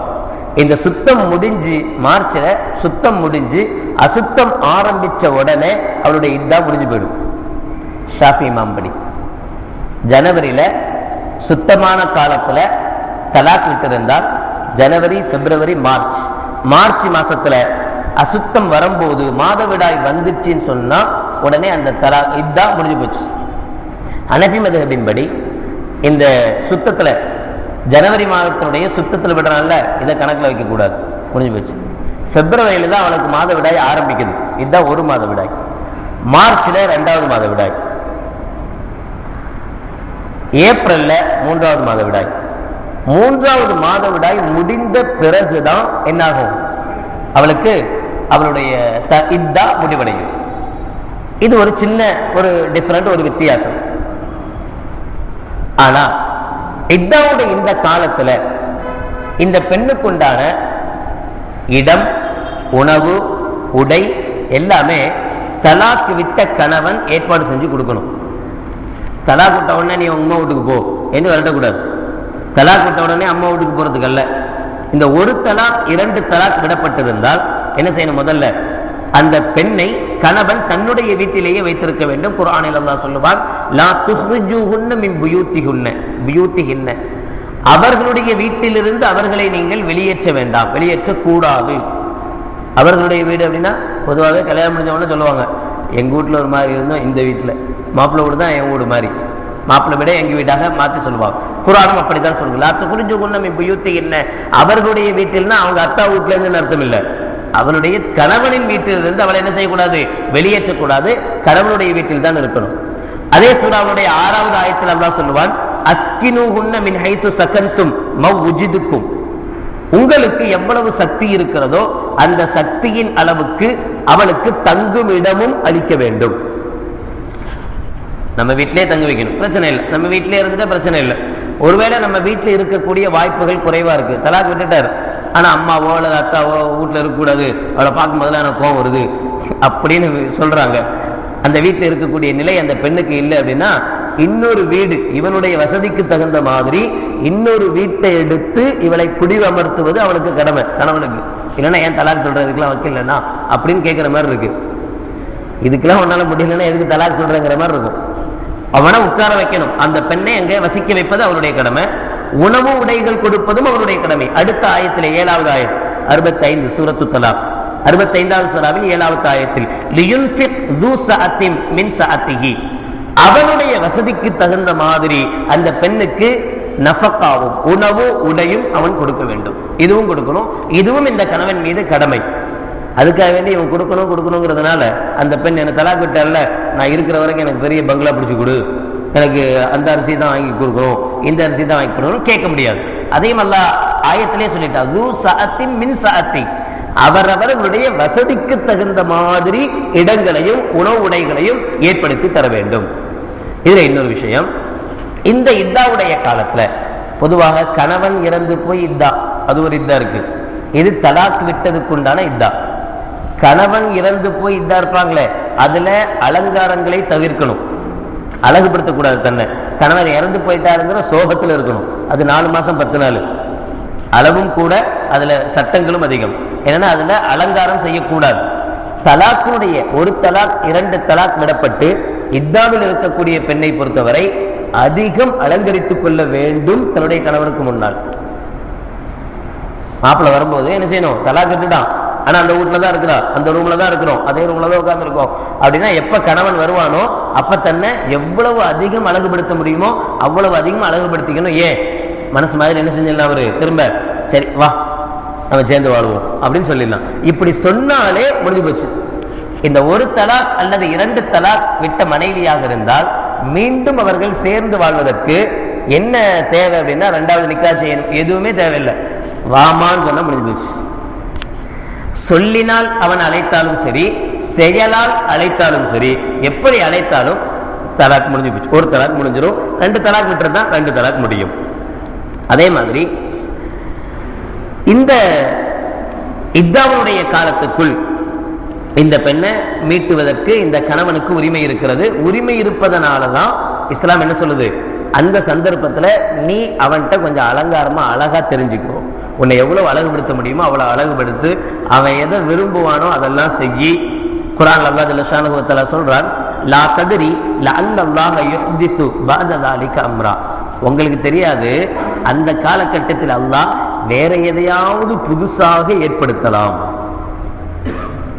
இந்த சுத்தம் முடிஞ்சு, மார்ச்ல சுத்தம் முடிஞ்சு அசுத்தம் ஆரம்பிச்ச உடனே அவளுடைய இதா முடிஞ்சு போயிடும். ஷாஃபி இமாம் படி ஜனவரியில சுத்தமான காலத்துல தலாக் விட்டிருந்தால் ஜனவரி, பிப்ரவரி, மார்ச் மாசத்துல அசுத்தம் வரும்போது மாதவிடாய் வந்துச்சுன்னு சொன்னா உடனே அந்த தலாக் இதா முடிஞ்சு போச்சு. ஹனஃபி மதுஹபின் படி இந்த சுத்தத்துல ஜனவரி மாதத்தினுடைய சுத்தத்தில் விடுறான்ல, இதை கணக்கில் வைக்க கூடாது, முடிஞ்சு போச்சு. பிப்ரவரியில தான் அவனுக்கு மாதவிடாய் ஆரம்பிக்குது, இதுதான் ஒரு மாதவிடாய். மார்ச்ல 2வது மாதவிடாய், ஏப்ரல்ல 3வது மாதவிடாய். 3வது மாதவிடாய் முடிந்த பிறகுதான் என்னாகும், அவளுக்கு அவளுடைய இதா முடிவடையும். இது ஒரு சின்ன ஒரு டிஃபரண்ட், ஒரு வித்தியாசம். ஆனா இதாவுடைய இந்த காலத்துல இந்த பெண்ணுக்குண்டான இடம், உணவு, உடை எல்லாமே தலாக்கு விட்ட கணவன் ஏற்பாடு செஞ்சு கொடுக்கணும். தலாக் விட்ட உடனே நீ அம்மா வீட்டுக்கு போ என்று விரட்டக்கூடாது. தலாக் விட்ட உடனே அம்மா வீட்டுக்கு போறதுக்கு அல்ல. இந்த ஒரு தலாக் 2 தலாக் விடப்பட்டிருந்தால் என்ன செய்யணும்? முதல்ல அந்த பெண்ணை கணவன் தன்னுடைய வீட்டிலேயே வைத்திருக்க வேண்டும். குர்ஆனில் அல்லாஹ் சொல்லுவான், லா துஹ்ரிஜூஹுன்ன மின் புயூத்திஹின்ன, அவர்களுடைய வீட்டிலிருந்து அவர்களை நீங்கள் வெளியேற்ற வேண்டாம், வெளியேற்றக்கூடாது. அவர்களுடைய வீடு அப்படின்னா பொதுவாகவே கல்யாணம் முடிஞ்சவங்க சொல்லுவாங்க, எங்க வீட்டுல ஒரு மாதிரி இருந்தோம், இந்த வீட்டுல மாப்பிள்ளை வீடு தான் என் வீடு மாதிரி, மாப்பிள்ளை விட எங்க வீட்டாக மாற்றி சொல்லுவாங்க. குர்ஆனும் அப்படித்தான் சொல்லுங்க. லா துஹ்ரிஜூஹுன்ன மின் புயூத்திஹின்ன, அவர்களுடைய வீட்டில்னா அவங்க அத்தா வீட்டுல இருந்து அர்த்தம் இல்லை, அவனுடைய கணவனின் வீட்டிலிருந்து அவளை என்ன செய்யக்கூடாது? வெளியேற்றக்கூடாது. கணவனுடைய வீட்டில் தான் இருக்கணும். அதே சூராவுடைய 6வது ஆயத்தில் அல்லாஹ் சொல்லுவான், அஸ்கினுஹுன்ன மின் ஹைது சகன்தும் மவ்ஜிதுக்கும், உங்களுக்கு எவ்வளவு சக்தி இருக்கிறதோ அந்த சக்தியின் அளவுக்கு அவளுக்கு தங்கும் இடமும் அளிக்க வேண்டும். நம்ம வீட்டிலே தங்க வைக்கணும், பிரச்சனை இல்லை. நம்ம வீட்டிலே இருந்துட்டா பிரச்சனை இல்லை. ஒருவேளை நம்ம வீட்டில் இருக்கக்கூடிய வாய்ப்புகள் குறைவா இருக்கு, தலாக் விட்டுட்டாரு, ஆனா அம்மாவோ அல்லது அத்தாவோ வீட்டுல இருக்கக்கூடாது, அவளை பார்க்கும் போதெல்லாம் எனக்கு கோவம் வருது அப்படின்னு சொல்றாங்க, அந்த வீட்டில் இருக்கக்கூடிய நிலை அந்த பெண்ணுக்கு இல்லை அப்படின்னா இன்னொரு வீடு, இவனுடைய வசதிக்கு தகுந்த மாதிரி இன்னொரு வீட்டை எடுத்து இவளை குடிவமர்த்துவது அவனுக்கு கடமை, கணவனுக்கு. இல்லைன்னா ஏன் தலாக் சொல்றதுக்கெல்லாம் வைக்கலன்னா அப்படின்னு கேட்கிற மாதிரி இருக்கு. இதுக்கெல்லாம் உன்னால முடியலன்னா எதுக்கு தலாக் சொல்றங்கிற மாதிரி இருக்கும். அவனை உட்கார வைக்கணும், அந்த பெண்ணை அங்கே வசிக்க வைப்பது அவருடைய கடமை, உணவு உடைகள் கொடுப்பதும் அவருடைய கடமை. அடுத்த ஆயத்தில் 7வது ஆயத் 65 சூரத்து தலாக் 65வது சூராவில் 7வது ஆயத்தில் லியுன்ஃபிக் து சஅத்தின் மின் சஅத்திஹி, அவனுடைய வசதிக்கு தகுந்த மாதிரி அந்த பெண்ணுக்கு நஃபகாவும் உணவு உடையும் அவன் கொடுக்க வேண்டும். இதுவும் கொடுக்கணும், இதுவும் இந்த கணவன் மீது கடமை. அதுக்காக வேண்டி இவன் கொடுக்கணுங்கிறதுனால அந்த பெண் என்ன தலாக் விட்டால, நான் இருக்கிற வரைக்கும் எனக்கு பெரிய பங்களா பிடிச்சி கொடு, எனக்கு அந்த அரிசி தான் வாங்கி கொடுக்கணும், இந்த அரிசி தான் வாங்கி கொடுக்கணும் கேட்க முடியாது. அதையும் அல்லாஹ் ஆயத்திலே சொல்லிட்டா, து சஅத்தின் மின் சஅத்தி, அவரவர்களுடைய வசதிக்கு தகுந்த மாதிரி இடங்களையும் உணவு உடைகளையும் ஏற்படுத்தி தர வேண்டும். இதுல இன்னொரு விஷயம், இந்த இத்தாவுடைய காலத்துல பொதுவாக கணவன் இறந்து போய் இத்தா, அது ஒரு இத்தா இருக்கு. இது தலாக் விட்டதுக்குண்டான இத்தா. கணவன் இறந்து போய் இத்தா இருப்பாங்களே, அதுல அலங்காரங்களை தவிர்க்கணும், அழகுபடுத்தக்கூடாது தன்னை. கணவன் இறந்து போயிட்டாருங்கிற சோகத்தில் இருக்கணும். அது 4 மாசம் 10 நாள் அளவும் கூட, அதுல சட்டங்களும் அதிகம். ஏன்னா அதுல அலங்காரம் செய்யக்கூடாது. தலாக்குடைய ஒரு தலாக் 2 தலாக் விடப்பட்டு இத்தாவில் இருக்கக்கூடிய பெண்ணை பொறுத்தவரை அதிகம் அலங்கரித்துக் கொள்ள வேண்டும் தன்னுடைய கணவனுக்கு முன்னால். மாப்பிள்ள வரும்போது என்ன செய்யணும், தலாக் விட்டுட்டான், ஆனா அந்த வீட்டுல தான் இருக்கிறா, அந்த ரூம்ல தான் இருக்கிறோம், அதே ரூம்ல தான் உட்கார்ந்து இருக்கோம் அப்படின்னா, எப்ப கணவன் வருவானோ அப்ப தன்னை எவ்வளவு அதிகம் அழகுபடுத்த முடியுமோ அவ்வளவு அதிகம் அழகுபடுத்திக்கணும். ஏன் மனசு மாதிரி என்ன செஞ்சிடலாம், அவரு திரும்ப சரி வா நம்ம சேர்ந்து வாழ்வோம் அப்படின்னு சொல்லிடலாம். இப்படி சொன்னாலே முடிஞ்சு போச்சு. இந்த ஒரு தலாக் அல்லது 2 தலாக் விட்ட மனைவியாக இருந்தால் மீண்டும் அவர்கள் சேர்ந்து வாழ்வதற்கு என்ன தேவை அப்படின்னா, 2வது நிக்கா செய்யணும். எதுவுமே தேவையில்லை, வாமான்னு சொன்னா முடிஞ்சு போச்சு. சொல்லினால் அவன் அழைத்தாலும் சரி, செயலால் அழைத்தாலும் சரி, எப்படி அழைத்தாலும் தலாக் முடிஞ்சு போச்சு. ஒரு தலாக் முடிஞ்சிடும், 2 தலாக் விட்டுருந்தா 2 தலாக் முடியும். அதே மாதிரி இந்த இத்தாவுடைய காலத்துக்குள் இந்த பெண்ணை மீட்டுவதற்கு இந்த கணவனுக்கு உரிமை இருக்கிறது. உரிமை இருப்பதனாலதான் இஸ்லாம் என்ன சொல்லுது, அந்த சந்தர்ப்பத்துல நீ அவன்கிட்ட கொஞ்சம் அலங்காரமா அழகா தெரிஞ்சுக்கோ, உன்னை எவ்வளவு அழகுபடுத்த முடியுமோ அவ்வளவு அழகுபடுத்து, அவன் எதை விரும்புவானோ அதெல்லாம் செய்யி. குர்ஆன்ல அல்லாஹ் ஜல்ல ஷானஹு வ தஆலா சொல்றான், லா தத்ரி லஅல்லல்லாஹ யுஹ்திஸு பஅத ஸாலிக அம்ரா, உங்களுக்கு தெரியாது அந்த காலகட்டத்தில் அல்லாஹ் வேற எதையாவது புதுசாக ஏற்படுத்தலாம்.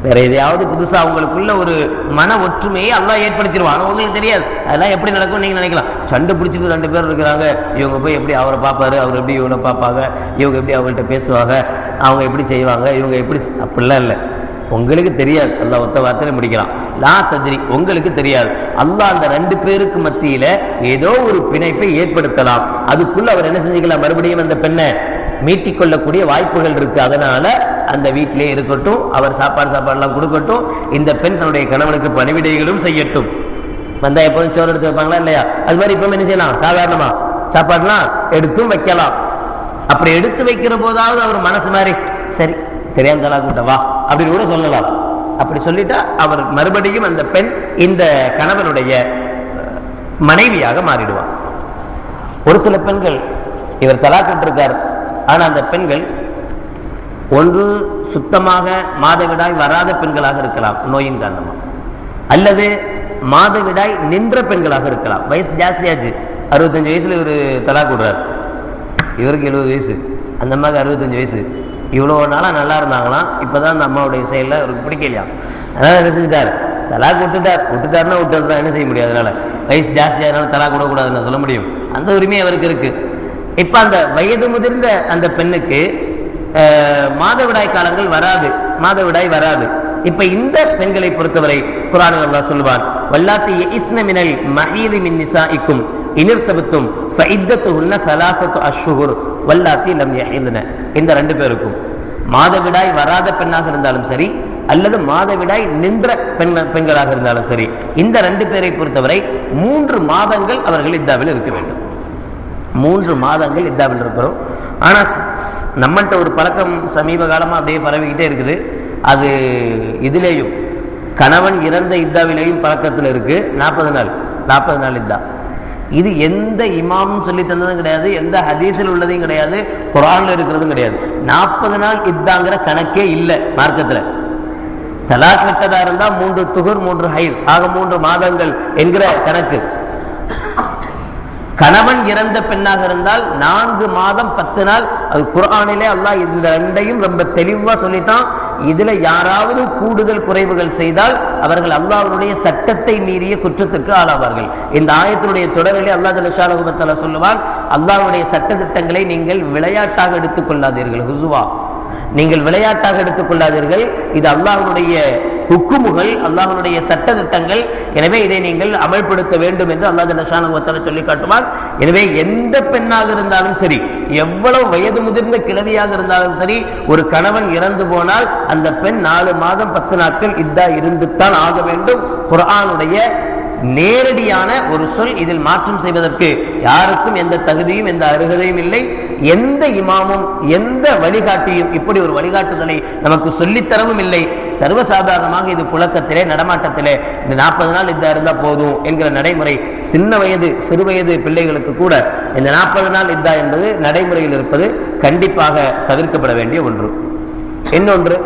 வேற எதையாவது புதுசா அவங்களுக்குள்ள ஒரு மன ஒற்றுமையை அல்லாஹ் ஏற்படுத்திடுவான். உங்களுக்கு தெரியாது அதெல்லாம் எப்படி நடக்கும் நீங்க நினைக்கலாம். சண்டை பிடிச்சிட்டு 2 பேர் இருக்கிறாங்க, இவங்க போய் எப்படி அவரை பார்ப்பாரு, அவர் எப்படி இவனை பார்ப்பாங்க, இவங்க எப்படி அவங்கள்ட்ட பேசுவாங்க, அவங்க எப்படி செய்வாங்க, இவங்க எப்படி, அப்படிலாம் இல்லை. உங்களுக்கு தெரியாது. அல்லாஹ் ஒத்த வார்த்தையில முடிக்கலாம், லா தத்ரி, உங்களுக்கு தெரியாது. அல்லாஹ் அந்த 2 பேருக்கு மத்தியில ஏதோ ஒரு பிணைப்பை ஏற்படுத்தலாம். அதுக்குள்ள அவர் என்ன செஞ்சுக்கலாம், மறுபடியும் அந்த பெண்ணை மீட்டிக்கொள்ளக்கூடிய வாய்ப்புகள் இருக்கு. அதனால அந்த வீட்டிலே இருக்கட்டும், அவர் சாப்பாடுலாம் கொடுக்கட்டும், இந்த பெண் தன்னுடைய கணவனுக்கு பணிவிடைகளும் செய்யட்டும். வந்தா எப்போதும் சோறு எடுத்து வைப்பாங்களா இல்லையா, அது மாதிரி இப்போ என்ன செய்யலாம், சாதாரணமா சாப்பாடுலாம் எடுத்தும் வைக்கலாம். அப்படி எடுத்து வைக்கிற போதாவது அவர் மனசு மாதிரி சரி தெரியாம தலாக் விட்ட வா அப்படின்னு கூட சொல்லலாம். அப்படி சொல்லிட்டா அவர் மறுபடியும் அந்த பெண் இந்த கணவனுடைய மனைவியாக மாறிடுவார். ஒரு சில பெண்கள் இவர் தலாக் விட்டிருக்கார், ஆனா அந்த பெண்கள் ஒன்று சுத்தமாக மாதவிடாய் வராத பெண்களாக இருக்கலாம் நோயின் காரணமாக, அல்லது மாதவிடாய் நின்ற பெண்களாக இருக்கலாம். வயசு ஜாஸ்தியாச்சு, 65 வயசுல இவர் தலாக் விடுறார், இவருக்கு 70 வயசு, அந்த அம்மாவுக்கு 65 வயசு. இவ்வளோ நாளாக நல்லா இருந்தாங்களாம், இப்போதான் அந்த அம்மாவுடைய செயலில் அவருக்கு பிடிக்கலையா, அதனால என்ன செஞ்சுட்டார், தலாக் விட்டுட்டாருன்னா விட்டுறதுதான், என்ன செய்ய முடியாது. அதனால வயசு ஜாஸ்தியானாலும் தலாக் விடக்கூடாதுன்னு சொல்ல முடியும், அந்த உரிமை அவருக்கு இருக்கு. இப்ப அந்த வயது முதிர்ந்த அந்த பெண்ணுக்கு மாதவிடாய் காலங்கள் வராது, மாதவிடாய் வராது. இப்ப இந்த பெண்களை பொறுத்தவரை குர்ஆனில் அல்லாஹ் சொல்வான், வல்லாத்தி யஇஸ்ன மினல் மஹீதி மின் நிசாஇக்கும் இனிர்தபத்தும் ஃபஇத்தத்துஹுன்ன ஸலாஸத்து அஷ்ஹுர் வல்லாத்தி லம் யஹிதுன. இந்த 2 பேருக்கும் மாதவிடாய் வராத பெண்ணாக இருந்தாலும் சரி, அல்லது மாதவிடாய் நின்ற பெண்களாக இருந்தாலும் சரி, இந்த 2 பேரை பொறுத்தவரை 3 மாதங்கள் அவர்கள் இத்தாவில் இருக்க வேண்டும். 3 மாதங்கள் இத்தாவில் இருக்கிறோம். ஆனா நம்மள்கிட்ட ஒரு பழக்கம் சமீப காலமா அப்படியே பரவிக்கிட்டே இருக்குது. அது இதிலேயும் கணவன் இறந்த இத்தாவிலேயும் பழக்கத்தில் இருக்கு. 40 நாள் இத்தா. இது எந்த இமாமும் சொல்லி தந்ததும் கிடையாது, எந்த ஹதீஸில் உள்ளதையும் கிடையாது, குர்ஆன்ல இருக்கிறதும் கிடையாது. 40 நாள் இத்தாங்கிற கணக்கே இல்லை மார்க்கத்துல. தலாக் விட்டதா இருந்தா 3 துஹர் 3 ஹைத் ஆக 3 மாதங்கள் என்கிற கணக்கு. கணவன் இறந்த பெண்ணாக இருந்தால் 4 மாதம் 10 நாள். அது குர்ஆனிலே அல்லாஹ் இந்த ரெண்டையும் ரொம்ப தெளிவா சொல்லிட்டான். இதுல யாராவது கூடுதல் குறைவுகள் செய்தால் அவர்கள் அல்லாஹ்வுடைய சட்டத்தை மீறிய குற்றத்திற்கு ஆளாவார்கள். இந்த ஆயத்தினுடைய தொடரிலே அல்லாஹ் ஜல்ல ஷானஹு வ தஆலா சொல்லுவான், அல்லாஹ்வுடைய சட்ட திட்டங்களை நீங்கள் விளையாட்டாக எடுத்துக் கொள்ளாதீர்கள். ஹுசுவா, நீங்கள் விளையாட்டாக எடுத்துக் கொள்ளாதீர்கள். இது அல்லாஹ்வுடைய ஹுக்குமுகள், அல்லாஹ்வுடைய சட்ட திட்டங்கள். எனவே இதை நீங்கள் அமல்படுத்த வேண்டும் என்று அல்லாஹ் ஜல்ல ஷானஹு வ தஆலா சொல்லி காட்டுவான். எனவே எந்த பெண்ணாக இருந்தாலும் சரி, எவ்வளவு வயது முதிர்ந்த கிழவியாக இருந்தாலும் சரி, ஒரு கணவன் இறந்து போனால் அந்த பெண் 4 மாதம் 10 நாட்கள் இத்தா இருந்துத்தான் ஆக வேண்டும். குர்ஆனுடைய நேரடியான ஒரு சொல். இதில் மாற்றம் செய்வதற்கு யாருக்கும் எந்த தகுதியும் எந்த அருகதையும் இல்லை. எந்த இமாமும் எந்த வழிகாட்டியும் இப்படி ஒரு வழிகாட்டுதலை நமக்கு சொல்லித்தரவும் இல்லை. சர்வசாதாரணமாக இது புழக்கத்திலே நடமாட்டத்திலே இந்த 40 நாள் இதா இருந்தா போதும் என்கிற நடைமுறை சின்ன வயது சிறு வயது பிள்ளைகளுக்கு கூட இந்த 40 நாள் இதா என்பது நடைமுறையில் இருப்பது கண்டிப்பாக தவிர்க்கப்பட வேண்டிய ஒன்று. இன்னொன்று,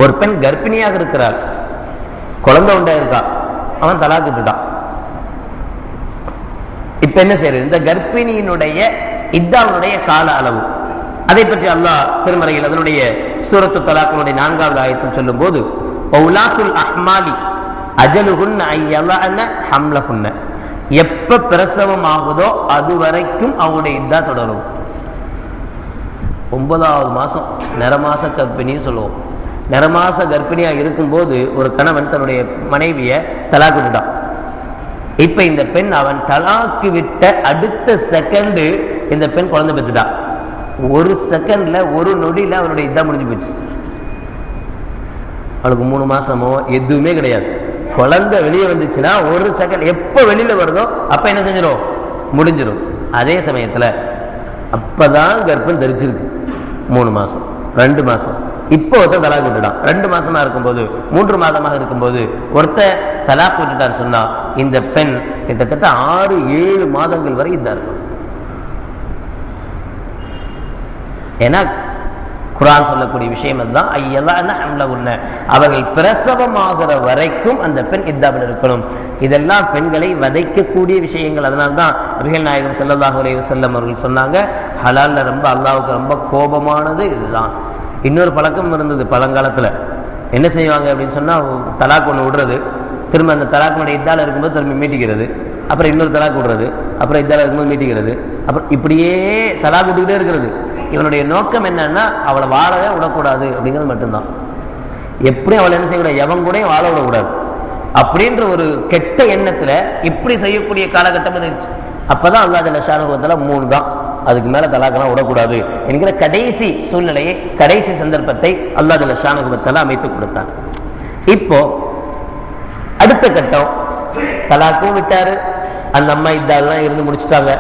ஒரு பெண் கர்ப்பிணியாக இருக்கிறாள், குழந்தை உண்டா இருக்கா, அவன் தலாக் விட்டுட்டான். இப்ப என்ன செய்யறது? இந்த கர்ப்பிணியினுடைய இத்தாவுடைய கால அளவு, அதை பற்றி அல்லாஹ் திருமறையில் அதனுடைய சூரத்து தலாக்கினுடைய 4வது ஆயத்தில் சொல்லும் போது, ஒலாத்துல் அஹ்மாலி அஜலுகுன்ன ஐயலஅன ஹம்லகுன்ன, எப்ப பிரசவம் ஆகுதோ அது வரைக்கும் அவங்களுடைய இத்தா தொடரும். 9வது மாசம் நிறமாச கர்ப்பிணின்னு சொல்லுவோம். நிறமாச கர்ப்பிணியா இருக்கும்போது ஒரு கணவன் தன்னுடைய மனைவியை தலாக்கு விட்டான். இப்ப இந்த பெண் அவன் தலாக்கு விட்ட அடுத்த செகண்ட் இந்த பெண் குழந்தை பெற்றுட்டான். ஒரு செகண்ட்ல ஒரு நொடியில அவனுடைய இதான் முடிஞ்சு போச்சு. அவளுக்கு 3 மாசமோ எதுவுமே கிடையாது. குழந்தை வெளியே வந்துச்சுன்னா ஒரு செகண்ட் எப்ப வெளியில வருதோ அப்ப என்ன செஞ்சிடும், முடிஞ்சிடும். அதே சமயத்துல அப்பதான் கர்ப்பம் தரிச்சிருக்கு. 3 மாசம் 2 மாசம் இப்போ ஒருத்தர் தலாக் விட்டுட்டான். 2 மாசமா இருக்கும்போது 3 மாதமாக இருக்கும்போது ஒருத்தர் தலாக் விட்டுட்டான்னு சொன்னா இந்த பெண் கிட்டத்தட்ட 6-7 மாதங்கள் வரை இதா இருக்கும். ஏன்னா குர்ஆன் சொல்லக்கூடிய விஷயம் அதுதான். ஐயலஅன ஹம்லகுன்ன, அவர்கள் பிரசவமாகிற வரைக்கும் அந்த பெண் இத்தாவில் இருக்கணும். இதெல்லாம் பெண்களை வதைக்கக்கூடிய விஷயங்கள். அதனால்தான் நபிகள் நாயகம் ஸல்லல்லாஹு அலைஹி வஸல்லம் அவர்கள் சொன்னாங்க, ஹலால்ல ரொம்ப அல்லாஹ்வுக்கு ரொம்ப கோபமானது இதுதான். இன்னொரு பழக்கம் இருந்தது பழங்காலத்துல. என்ன செய்வாங்க அப்படின்னு சொன்னா, தலாக் ஒன்று விடுறது, திரும்ப அந்த தலாக்கினுடைய இத்தால இருக்கும்போது திரும்ப மீட்டிக்கிறது, அப்புறம் இன்னொரு தலாக் விடுறது, அப்புறம் இத்தால இருக்கும்போது மீட்டிக்கிறது, அப்புறம் இப்படியே தலாக் விட்டுக்கிட்டே இருக்கிறது. இவனுடைய நோக்கம் என்னன்னா அவளை வாழவே விடக்கூடாது அப்படிங்கிறது மட்டும்தான். எப்படியும் அவளை என்ன செய்யக்கூடாது, எவன் கூட வாழ விடக்கூடாது அப்படின்ற ஒரு கெட்ட எண்ணத்துல இப்படி செய்யக்கூடிய காலகட்டம் இருந்துச்சு. அப்பதான் அல்லாஹ் ஜல்ல ஷானஹு வ தஆலா 3 தான், அதுக்கு மேல தலாக்கெல்லாம் விடக்கூடாது என்கிற கடைசி சூழ்நிலையை, கடைசி சந்தர்ப்பத்தை அல்லாஹ் ஜல்ல ஷானஹு வ தஆலா அமைத்து கொடுத்தார். இப்போ அடுத்த கட்டம், தலாக்கும் விட்டாரு, அந்த அம்மா இதெல்லாம் இருந்து முடிச்சுட்டாங்க.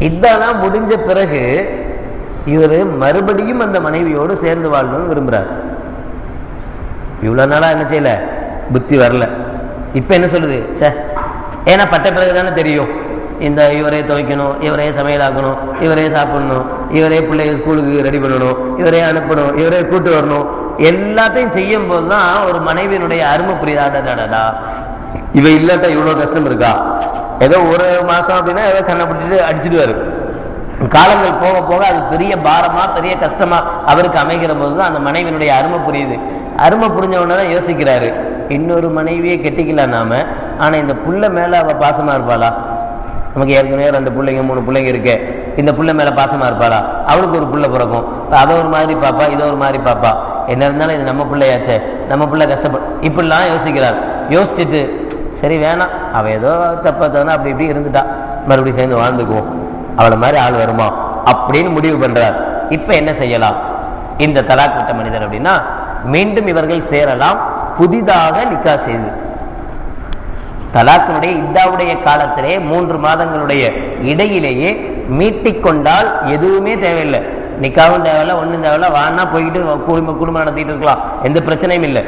இதெல்லாம் முடிஞ்ச பிறகு இவரு மறுபடியும் அந்த மனைவியோடு சேர்ந்து வாழணும்னு விரும்புறாரு. இவ்வளவு நாளா என்ன செய்யல, புத்தி வரல. இப்ப என்ன சொல்லுது, ஏன்னா பட்ட பிறகுதானே தெரியும், இந்த இவரே துவைக்கணும், இவரே சமையலாக்கணும், இவரே சாப்பிடணும், இவரே பிள்ளைய ஸ்கூலுக்கு ரெடி பண்ணணும், இவரே அனுப்பணும், இவரே கூட்டு வரணும், எல்லாத்தையும் செய்யும் போதுதான் ஒரு மனைவியினுடைய அருமை புரியாதடா. இவ இல்லாட்டா இவ்வளவு கஷ்டம் இருக்கா. ஏதோ 1 மாசம் அப்படின்னா ஏதோ கண்ணை பிடிச்சிட்டு அடிச்சுடுவாரு. காலங்கள் போக போக அது பெரிய பாரமா பெரிய கஷ்டமா அவருக்கு அமைகிற போதுதான் அந்த மனைவியினுடைய அருமை புரியுது. அருமை புரிஞ்ச உடனே யோசிக்கிறாரு, இன்னொரு மனைவியை கெட்டிக்கலாம் நாம, ஆனா இந்த புள்ள மேல அவ பாசமா இருப்பாளா? நமக்கு ஏற்கனவே 2 பிள்ளைங்க 3 பிள்ளைங்க இருக்கு, இந்த புள்ள மேல பாசமா இருப்பாளா? அவளுக்கு ஒரு புள்ள பிறக்கும், அதை ஒரு மாதிரி பாப்பா, இதை ஒரு மாதிரி பாப்பா, என்ன இருந்தாலும் இது நம்ம பிள்ளையாச்சே, நம்ம பிள்ளை கஷ்டப்படும், இப்படிலாம் யோசிக்கிறார். யோசிச்சுட்டு சரி வேணாம், அவ ஏதோ தப்பாத்தானே அப்படி இப்படி இருந்துட்டா, மறுபடியும் சேர்ந்து வாழ்ந்துக்குவோம், அவளை மாதிரி ஆள் வருமா அப்படின்னு முடிவு பண்றார். இப்ப என்ன செய்யலாம் இந்த தலாக் விட்ட மனிதர் அப்படின்னா, மீண்டும் இவர்கள் சேரலாம், புதிதாக நிக்கா செய்து. தலாக்கினுடைய இத்தாவுடைய காலத்திலே 3 மாதங்களுடைய இடையிலேயே மீட்டிக்கொண்டால் எதுவுமே தேவையில்லை, நிக்காவும் தேவையில்லை, ஒன்றும் தேவையில்லை, வானா போய்கிட்டு குடும்பம் நடத்திட்டு இருக்கலாம், எந்த பிரச்சனையும் இல்லை.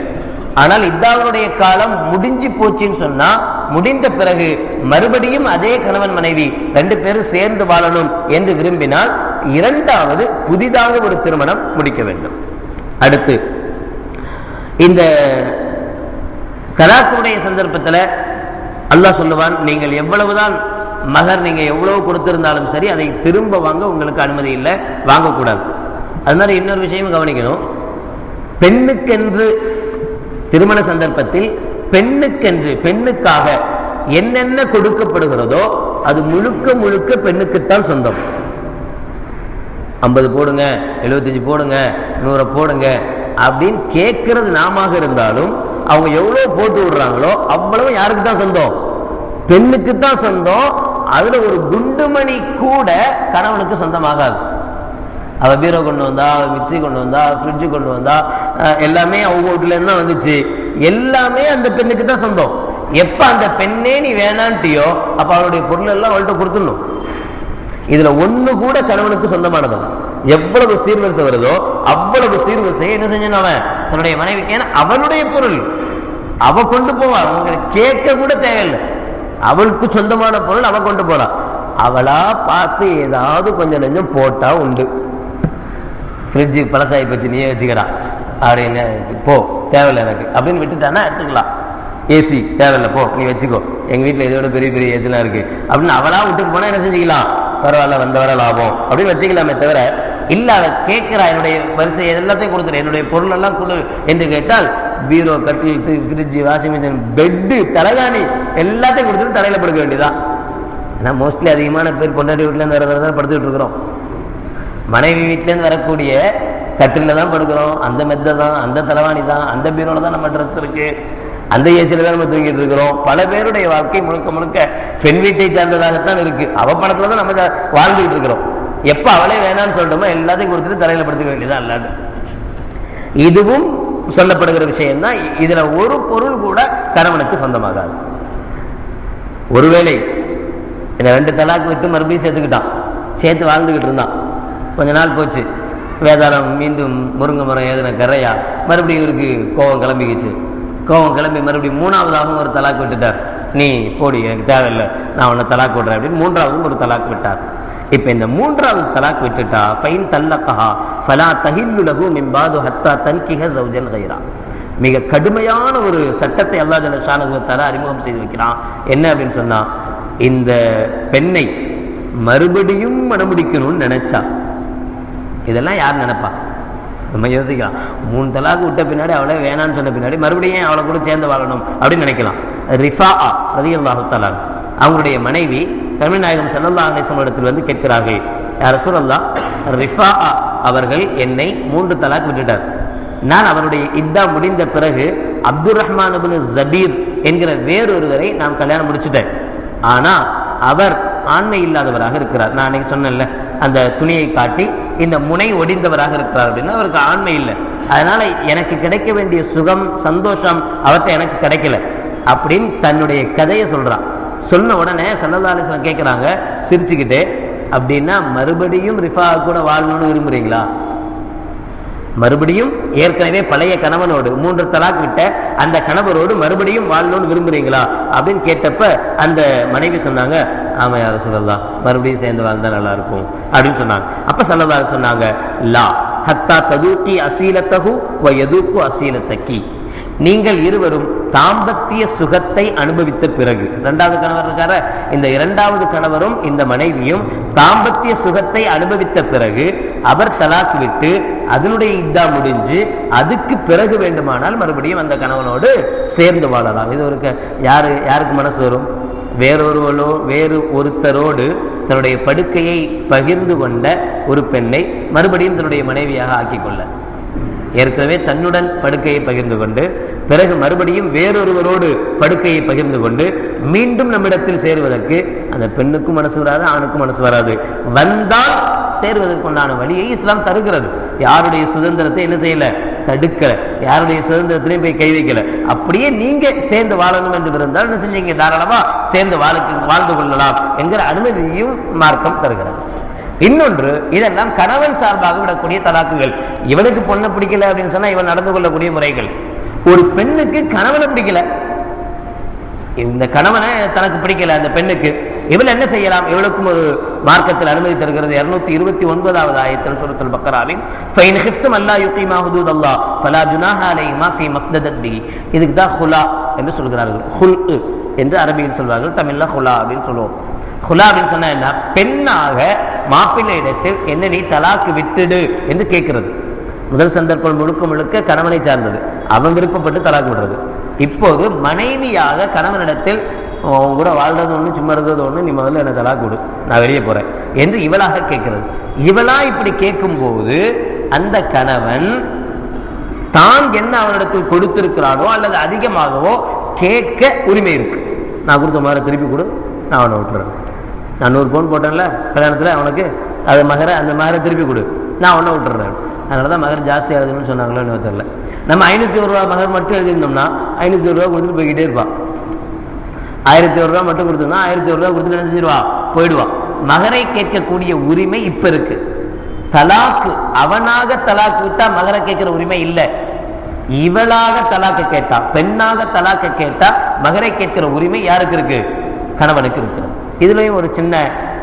ஆனால் இத்தாவுடைய காலம் முடிஞ்சு போச்சுன்னு சொன்னா முடிந்த பிறகு மறுபடியும் அதே கணவன் மனைவி 2 பேரும் சேர்ந்து வாழணும் என்று விரும்பினால் இரண்டாவது புதிதாக ஒரு திருமணம் முடிக்க வேண்டும். அடுத்து இந்த தலாக்குடைய சந்தர்ப்பத்தில் அல்லாஹ் சொல்லுவான், நீங்கள் எவ்வளவுதான் மகர் நீங்க எவ்வளவு கொடுத்திருந்தாலும் சரி அதை திரும்ப வாங்க உங்களுக்கு அனுமதி இல்லை, வாங்கக்கூடாது. அதனால இன்னொரு விஷயம் கவனிக்கணும். பெண்ணுக்கென்று திருமண சந்தர்ப்பத்தில் பெண்ணுக்காக என்னென்ன கொடுக்கப்படுகிறதோ அது முழுக்க முழுக்க பெண்ணுக்குத்தான் சொந்தம். 50 போடுங்க, 75 போடுங்க, 100 போடுங்க அப்படின்னு கேட்கறது நாம இருந்தாலும் அவங்க எவ்வளவு போட்டு விடுறாங்களோ அவ்வளவு யாருக்கு தான் சொந்தம்? பெண்ணுக்கு தான் சொந்தம். அதுல ஒரு குண்டுமணி கூட கணவனுக்கு சொந்தமாகாது. அவ பீரோ கொண்டு வந்தா, மிக்சி கொண்டு வந்தா, ஃப்ரிட்ஜ் கொண்டு வந்தா, எல்லாமே அவங்க வீட்டுல இருந்தா வந்துச்சு. எல்லாமே அந்த பெண்ணுக்கு தான் சொந்தம். எப்ப அந்த பெண்ணே நீ வேணான்ட்டியோ அப்ப அவளுடைய பொருள் எல்லாம் அவள்கிட்ட கொடுத்துடணும். இதுல ஒண்ணு கூட கணவனுக்கு சொந்தமானது. எவ்வளவு சீர்வரிசை வருதோ அவ்வளவு சீர்வரிசை என்ன செஞ்சான் அவன் தன்னுடைய மனைவிக்கு. ஏன்னா அவளுடைய பொருள் அவ கொண்டு போவாள், அவங்க கேட்க கூட தேவையில்லை. அவளுக்கு சொந்தமான பொருள் அவ கொண்டு போறான். அவளா பார்த்து ஏதாவது கொஞ்சம் நெஞ்சம் போட்டா உண்டு. ஃப்ரிட்ஜு பழசாகி போச்சு, நீயே வச்சுக்கிறா அப்படின்னு போ, தேவையில்லை எனக்கு அப்படின்னு விட்டுட்டானா எடுத்துக்கலாம். ஏசி தேவையில்லை, போ நீ வச்சுக்கோ, எங்க வீட்டுல இதோட பெரிய பெரிய ஏசிலாம் இருக்கு அப்படின்னு அவளா விட்டுட்டு போனா என்ன செஞ்சுக்கலாம்? பரவாயில்ல, வந்தவர லாபம் அப்படின்னு வச்சுக்கலாமே தவிர இல்ல அவ கேட்கிறா என்னுடைய வரிசை எல்லாத்தையும் கொடுத்துரு, என்னுடைய பொருள் எல்லாம் கொடு என்று கேட்டால் பீரோ, கட்டில், ஃப்ரிட்ஜ், வாஷிங் மிஷின், பெட்டு, தலைகாணி எல்லாத்தையும் கொடுத்துட்டு தலையில படுக்க வேண்டியதான். ஏன்னா மோஸ்ட்லி அதிகமான பேர் பொண்டாட்டி வீட்டுல இருந்து வரதான் படுத்துக்கிட்டு இருக்கிறோம். மனைவி வீட்டுல இருந்து வரக்கூடிய கட்டில தான் படுக்கிறோம், அந்த மெத்த தான், அந்த தலைவாணி தான், அந்த பீரோல தான் நம்ம ட்ரெஸ் இருக்கு, அந்த ஏசியில தான் நம்ம தூங்கிட்டு இருக்கிறோம். பல பேருடைய வாழ்க்கை முழுக்க முழுக்க பெண் வீட்டை சார்ந்ததாகத்தான் இருக்கு. அவ பணத்துல தான் நம்ம வாழ்ந்துகிட்டு இருக்கிறோம். எப்ப அவளே வேணான்னு சொல்லிட்டோமோ எல்லாத்தையும் கொடுத்துட்டு தலையில படுத்துக்க வேண்டியதான் இல்லாது. இதுவும் சொல்லப்படுகிற விஷயம் தான். இதுல ஒரு பொருள் கூட கணவனுக்கு சொந்தமாகாது. ஒருவேளை இந்த 2 தலாக்கு விட்டு மறுபடியும் சேர்த்துக்கிட்டான், சேர்த்து வாழ்ந்துகிட்டு இருந்தான். கொஞ்ச நாள் போச்சு, வேதாளம் மீண்டும் முருங்கை மரம் ஏதுன கரையா, மறுபடியும் இவருக்கு கோபம் கிளம்பிக்கிச்சு. கோபம் கிளம்பி மறுபடியும் 3ஆவதாகவும் ஒரு தலாக்கு விட்டுட்டார். நீ போடி, எனக்கு தேவையில்லை, நான் உன்னை தலாக்கு விடுறேன் அப்படின்னு 3ஆவதும் ஒரு தலாக்கு விட்டார். இப்ப இந்த 3ஆவது தலாக் விட்டுட்டா ஃபைன் தல்லகஹா ஃபலா தஹில்லு லஹு மின் பாது ஹத்தா தன்கிஹ ஜௌஜன் கைரா. மிக கடுமையான ஒரு சட்டத்தை அல்லாஹ் ஜல்ல ஷானஹு வ தஆலா அறிமுகம் செய்து வைக்கிறான். என்ன அப்படின்னு சொன்னா, இந்த பெண்ணை மறுபடியும் மணமுடிக்கணும்னு நினைச்சா, இதெல்லாம் யார் நினைப்பா? நம்ம யோசிக்கலாம். 3 தலாக்கு விட்ட பின்னாடி அவளை வேணான்னு சொன்ன பின்னாடி மறுபடியும் அவளை கூட சேர்ந்து வாழணும் அப்படின்னு நினைக்கலாம். ரிஃபாஆ ரலியல்லாஹு தஆலா அவங்களுடைய மனைவி கண்மணி நாயகம் ஸல்லல்லாஹு அலைஹி வஸல்லம் இடத்தில் வந்து கேட்கிறார்கள், யா ரசூலல்லாஹ், ரிஃபாஆ அவர்கள் என்னை 3 தலாக் விட்டுட்டார். நான் அவருடைய இத்தா முடிந்த பிறகு அப்துர் ரஹ்மான் இப்னு ஜபீர் என்கிற வேறொருவரை நான் கல்யாணம் முடிச்சுட்டேன். ஆனா அவர் ஆண்மை இல்லாதவராக இருக்கிறார். நான் அன்னைக்கு சொன்னேன்ல, அந்த துணியை காட்டி இந்த முனை ஒடிந்தவராக இருக்கிறார் அப்படின்னா அவருக்கு ஆண்மை இல்லை. அதனால எனக்கு கிடைக்க வேண்டிய சுகம், சந்தோஷம் அவர்கிட்ட எனக்கு கிடைக்கல அப்படின்னு தன்னுடைய கதையை சொல்றான். சொன்ன உடனே ஸல்லல்லாஹு அலைஹி வஸல்லம் கேட்கிறாங்க சிரிச்சுக்கிட்டே, அப்படின்னா மறுபடியும் ரிஃபா கூட வாழணும்னு விரும்புறீங்களா? மறுபடியும் ஏற்கனவே பழைய கணவனோடு 3 தலாக் விட்ட அந்த கணவரோடு மறுபடியும் வாழணும்னு விரும்புறீங்களா அப்படின்னு கேட்டப்ப அந்த மனைவி சொன்னாங்க, ஆமா யா ரசூலல்லாஹ், மறுபடியும் சேர்ந்து வாழ்ந்தா நல்லா இருக்கும் அப்படின்னு சொன்னாங்க. அப்ப ஸல்லல்லாஹு அலைஹி வஸல்லம் சொன்னாங்க, லா ஹத்தா ததுகி அசீலத்தஹு வ யதுகு அசீலத்தகி. நீங்கள் இருவரும் தாம்பத்திய சுகத்தை அனுபவித்த பிறகு, 2வது கணவர் இருக்கார, இந்த 2வது கணவரும் இந்த மனைவியும் தாம்பத்திய சுகத்தை அனுபவித்த பிறகு அவர் தலாக் விட்டு அதனுடைய இத்தா முடிஞ்சு அதுக்கு பிறகு வேண்டுமானால் மறுபடியும் அந்த கணவனோடு சேர்ந்து வாழலாம். இது ஒரு யாருக்கு மனசு வரும்? வேறு ஒருத்தரோடு தன்னுடைய படுக்கையை பகிர்ந்து கொண்ட ஒரு பெண்ணை மறுபடியும் தன்னுடைய மனைவியாக ஆக்கிக் கொள்ள, ஏற்கனவே தன்னுடன் படுக்கையை பகிர்ந்து கொண்டு பிறகு மறுபடியும் வேறொருவரோடு படுக்கையை பகிர்ந்து கொண்டு மீண்டும் நம்மிடத்தில் சேருவதற்கு அந்த பெண்ணுக்கும் மனசு வராது, ஆணுக்கும் மனசு வராது. வந்தால் சேருவதற்குண்டான வழியை இஸ்லாம் தருகிறது. யாருடைய சுதந்திரத்தை என்ன செய்யல, தடுக்கல. யாருடைய சுதந்திரத்திலையும் போய் கை வைக்கல. அப்படியே நீங்க சேர்ந்து வாழணும் என்று இருந்தால் என்ன செஞ்சீங்க, தாராளமா சேர்ந்து வாழ்ந்து கொள்ளலாம் என்கிற அனுமதியும் மார்க்கம் தருகிறது. இன்னொன்று, இதெல்லாம் கணவன் சார்பாக விடக்கூடிய தலாக்குகள். இவனுக்கு பொண்ணை பிடிக்கல அப்படின்னு சொன்னா இவன் நடந்து கொள்ளக்கூடிய முறைகள். ஒரு பெண்ணுக்கு கணவனை பிடிக்கல, இந்த கணவனை தனக்கு பிடிக்கல அந்த பெண்ணுக்கு, இவள் என்ன செய்யலாம்? இவளுக்கும் ஒரு மார்க்கத்தில் அனுமதி தருகிறது. 229வது ஆயத்தில் சூரத்துல் பக்கராவின் ஃபைன் ஹிஃப்தும் அல்லா யுகீமா ஹுதூதல்லாஹ் ஃபலா ஜுனாஹ அலைஹிமா ஃபீ மக்ததத் பிஹி. இதுக்கு தான் ஹுலா என்று சொல்கிறார்கள். ஹுல் என்று அரபியில் சொல்வார்கள், தமிழ்ல ஹுலா அப்படின்னு சொல்லுவோம். ஹுலா அப்படின்னு சொன்னா என்ன? பெண்ணாக மாப்பிள்ளை இடத்தில் என்ன நீ தலாக்கு விட்டுடு என்று கேட்கிறது. முதல் சந்தர்ப்பம் முழுக்க முழுக்க கணவனை சார்ந்தது, அவன் விருப்பப்பட்டு தலாக்கு விடுறது. இப்போது மனைவியாக கணவனிடத்தில் உன் கூட வாழ்றது ஒண்ணு சும்மா இருக்கிறது ஒண்ணு, நீ முதல்ல என்ன தலாக்கு விடு, நான் வெளியே போறேன் என்று இவளாக கேட்கிறது. இவளா இப்படி கேட்கும் போது அந்த கணவன் தான் என்ன அவனிடத்தில் கொடுத்திருக்கிறானோ அல்லது அதிகமாகவோ கேட்க உரிமை இருக்கு. நான் கொடுத்த மாதிரி திருப்பி கொடு, நான் அவனை விட்டுறேன். நான் 100 பவுன் போட்டேன்ல கல்யாணத்தில், அவனுக்கு அது மகரை, அந்த மகரை திருப்பி கொடு, நான் அவனை விட்டுறேன். அதனால தான் மகர் ஜாஸ்தி எழுதுன்னு சொன்னாங்களோ என்ன தெரியல. நம்ம 501 ரூபா மகர் மட்டும் எழுதிருந்தோம்னா 501 ரூபா கொடுத்துட்டு போய்கிட்டே இருப்பான். 1001 ரூபா மட்டும் கொடுத்தோம்னா 1001 ரூபா கொடுத்துட்டு என்ன செஞ்சிருவா, போயிடுவான். மகரை கேட்கக்கூடிய உரிமை இப்ப இருக்கு. தலாக்கு அவனாக தலாக்கு விட்டா மகரை கேட்கிற உரிமை இல்லை. இவளாக தலாக்கு கேட்டா, பெண்ணாக தலாக்கு கேட்டா மகரை கேட்கிற உரிமை யாருக்கு இருக்கு? கணவனுக்கு இருக்கிறது. இதுலயும் ஒரு சின்ன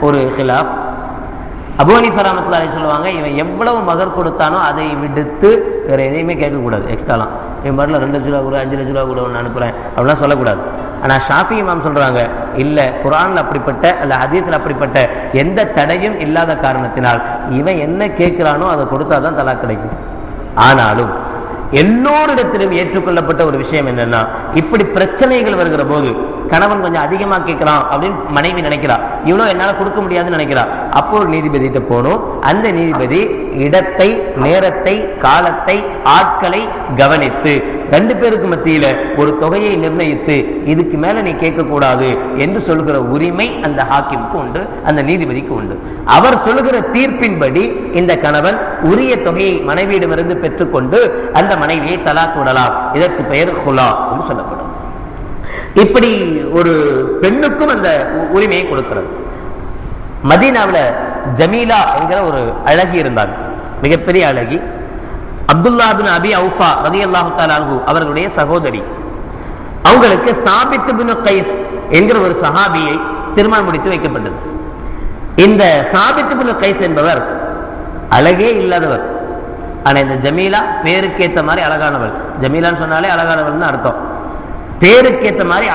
ஒரு ஹிலாப். அபூ ஹனீஃபா ரஹ்மத்துல்லாஹி அலைஹி சொல்லுவாங்க, இவன் எவ்வளவு மகர் கொடுத்தானோ அதை விடுத்து வேற எதையுமே கேட்கக்கூடாது. எக்ஸ்ட்ராலாம் என் பாட்டில் 2 லட்ச ரூபா கூட 5 லட்ச ரூபா கூட ஒன்று அனுப்புறேன் அப்படிலாம் சொல்லக்கூடாது. ஆனால் ஷாஃபி இமாம் சொல்றாங்க, இல்லை, குர்ஆன்ல அப்படிப்பட்ட அல்ல ஹதீஸ்ல அப்படிப்பட்ட எந்த தடையும் இல்லாத காரணத்தினால் இவன் என்ன கேட்கிறானோ அதை கொடுத்தாதான் தலாக் கிடைக்கும். ஆனாலும் எல்லோரிடத்திலும் ஏற்றுக்கொள்ளப்பட்ட ஒரு விஷயம் என்னன்னா, இப்படி பிரச்சனைகள் வருகிற போது கணவன் கொஞ்சம் அதிகமா கேட்கிறான் அப்படின்னு மனைவி நினைக்கிறா, இவ்வளவு என்னால கொடுக்க முடியாதுன்னு நினைக்கிறா. அப்போ ஒரு நீதிபதிட்ட போகணும். அந்த நீதிபதி இடத்தை, நேரத்தை, காலத்தை, ஆட்களை கவனித்து 2 பேருக்கு மத்தியில ஒரு தொகையை நிர்ணயித்து இதுக்கு மேல நீ கேட்க கூடாது என்று சொல்கிற உரிமை அந்த ஹாக்கிமுக்கு உண்டு, அந்த நீதிபதிக்கு உண்டு. அவர் சொல்லுகிற தீர்ப்பின்படி இந்த கணவன் உரிய தொகையை மனைவியிடமிருந்து பெற்றுக்கொண்டு அந்த மனைவியை தலாக் விடலாம். இதற்கு பெயர் ஹுலா என்று சொல்லப்படும். இப்படி ஒரு பெண்ணுக்கும் அந்த உரிமையை கொடுக்கிறது. மதீனாவில் ஜமீலா என்கிற ஒரு அழகி இருந்தாங்க, மிகப்பெரிய அழகி. அப்துல்லா பின் அபி அவுஃபா ரலியல்லாஹு தஆலா அன்ஹு அவர்களுடைய சகோதரி. அவங்களுக்கு சாபித் பின் கைஸ் என்கிற ஒரு சஹாபியை திருமணம் முடித்து வைக்கப்பட்டது. இந்த சாபித் பின் கைஸ் என்பவர் அழகே இல்லாதவர். ஆனா இந்த ஜமீலா பேருக்கேற்ற மாதிரி அழகானவள். ஜமீலான்னு சொன்னாலே அழகானவள்னு அர்த்தம். பேருக்கேற்ற மாதிரி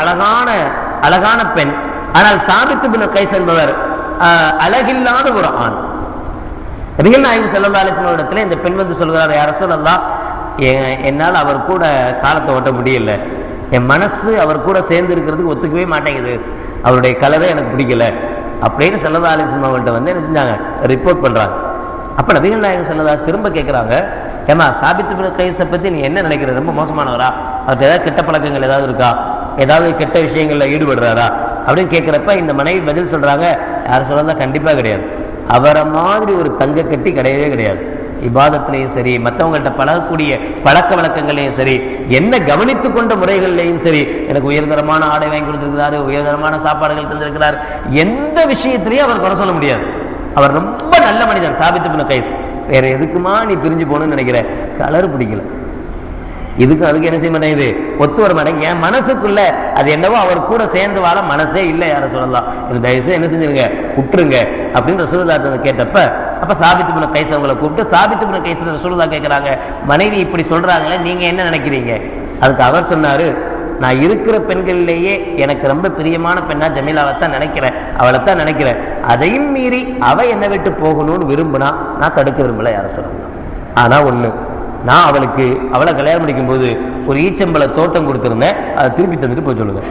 அழகான பெண். ஆனால் சாபித் பின் கைஸ் என்பவர் அழகில்லாத ஒரு ஆண். நபிகள் நாயகம் ஸல்லல்லாஹு அலைஹி வஸல்லம் இடத்துல இந்த பெண் வந்து சொல்கிறார், யா ரசூலல்லாஹ், என்னால் அவர் கூட காலத்தை ஓட்ட முடியல, என் மனசு அவர் கூட சேர்ந்து இருக்கிறதுக்கு ஒத்துக்கவே மாட்டேங்குது, அவருடைய கலரை எனக்கு பிடிக்கல அப்படின்னு ஸல்லல்லாஹு அலைஹி வஸல்லம் அவங்கள்ட்ட வந்து என்ன செஞ்சாங்க, ரிப்போர்ட் பண்றாங்க. அப்ப நபிகள் நாயகம் ஸல்லல்லாஹு திரும்ப கேட்கிறாங்க, ஏமா சாபித் பின் கைஸை பத்தி நீ என்ன நினைக்கிற, ரொம்ப மோசமானவரா, அவருக்கு ஏதாவது கெட்ட பழக்கங்கள் ஏதாவது இருக்கா, ஏதாவது கெட்ட விஷயங்கள்ல ஈடுபடுறாரா அப்படின்னு கேட்கிறப்ப இந்த மனைவி பதில் சொல்றாங்க, யார் சொல்லலாம், கண்டிப்பா கிடையாது, அவரை மாதிரி ஒரு தங்க கட்டி கிடையவே கிடையாது. இபாதத்திலையும் சரி, மற்றவங்கள்ட்ட பழகக்கூடிய பழக்க வழக்கங்களையும் சரி, என்ன கவனித்து கொண்ட முறைகள்லையும் சரி, எனக்கு உயர்தரமான ஆடை வாங்கி கொடுத்திருக்கிறாரு, உயர்தரமான சாப்பாடுகள் தந்திருக்கிறார், எந்த விஷயத்திலையும் அவர் குறை சொல்ல முடியாது. அவர் ரொம்ப நல்ல மனிதன் சாபித் பின் கைஸ். வேற எதுக்குமா நீ பிரிஞ்சு போகணும்னு நினைக்கிற, கலர் பிடிக்கல, இதுக்கு அதுக்கு என்ன செய்ய மாட்டேங்குது, ஒத்து வர மாட்டேங்க, என் மனசுக்குள்ள அது என்னவோ அவர் கூட சேர்ந்து வாழ மனசே இல்லை, யார சொல்லலாம், இந்த தயவுசெய்து என்ன செஞ்சிருங்க, விட்டுருங்க அப்படின்னு ரசூலுல்லாஹ் கேட்டப்ப, அப்ப சாபித் பின் கைஸ் அவங்களை கூப்பிட்டு சாபித் பின் கைஸ் ரசூலுல்லாஹ் கேட்கிறாங்க, மனைவி இப்படி சொல்றாங்களே, நீங்க என்ன நினைக்கிறீங்க? அதுக்கு அவர் சொன்னாரு, நான் இருக்கிற பெண்களிலேயே எனக்கு ரொம்ப பிரியமான பெண்ணா ஜமீலாவைத்தான் நினைக்கிறேன், அவளைத்தான் நினைக்கிறேன், அதையும் மீறி அவ என்னை விட்டு போகணும்னு விரும்பினா நான் தடுக்க விரும்பல, யார சொல்லலாம். ஆனா ஒண்ணு, நான் அவளை கல்யாணம் முடிக்கும் போது ஒரு ஈச்சம்பள தோட்டம் கொடுத்திருந்தேன், அதை திருப்பி தந்துட்டு போய் சொல்லுங்க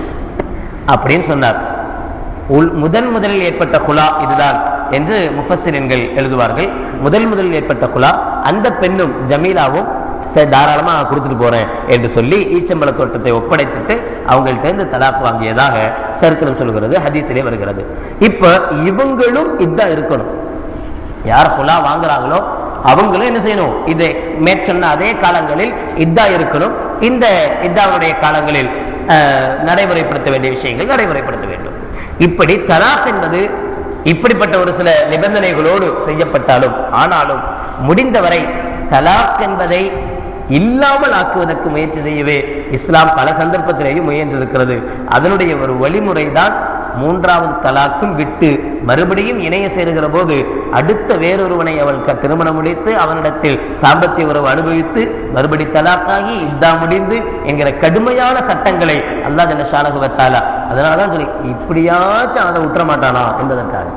அப்படின்னு சொன்னார். முதலில் ஏற்பட்ட குலா இதுதான் என்று முஃபஸ்ஸிரீன்கள் எழுதுவார்கள். முதலில் ஏற்பட்ட குலா, அந்த பெண்ணும் ஜமீலாவும் தாராளமா கொடுத்துட்டு போறேன் என்று சொல்லி ஈச்சம்பள தோட்டத்தை ஒப்படைத்துட்டு அவங்கள்ட்ட இருந்து தலாக் வாங்கியதாக சரித்திரம் சொல்கிறது, ஹதீஸிலே வருகிறது. இப்ப இவங்களும் இதான் இருக்கணும், யார் குலா வாங்குறாங்களோ அவங்களும் என்ன செய்யணும், இதை மேற்சொன்ன அதே காலங்களில் இதா இருக்கணும். இந்த இதாவுடைய காலங்களில் நடைமுறைப்படுத்த வேண்டிய விஷயங்கள் நடைமுறைப்படுத்த வேண்டும். இப்படி தலாக் என்பது இப்படிப்பட்ட ஒரு சில நிபந்தனைகளோடு செய்யப்பட்டாலும், ஆனாலும் முடிந்தவரை தலாக் என்பதை இல்லாமல் ஆக்குவதற்கு முயற்சி செய்யவே இஸ்லாம் பல சந்தர்ப்பத்திலேயும் முயன்றிருக்கிறது. அதனுடைய ஒரு வழிமுறை தான் மூன்றாவது தலாக்கும் விட்டு மறுபடியும் இணைய சேருகிற போது அடுத்த வேறொருவனை அவள் திருமணம் முடித்து அவனிடத்தில் தாம்பத்திய உறவு அனுபவித்து மறுபடி தலாக்காகி இத்தா முடிந்து என்கிற கடுமையான சட்டங்களை அல்லாஹ் ஜல்ல ஷானஹு வ தஆலா அதனாலதான் சொல்லி இப்படியாச்சும் அதை விட்டுற மாட்டானா என்பதற்காக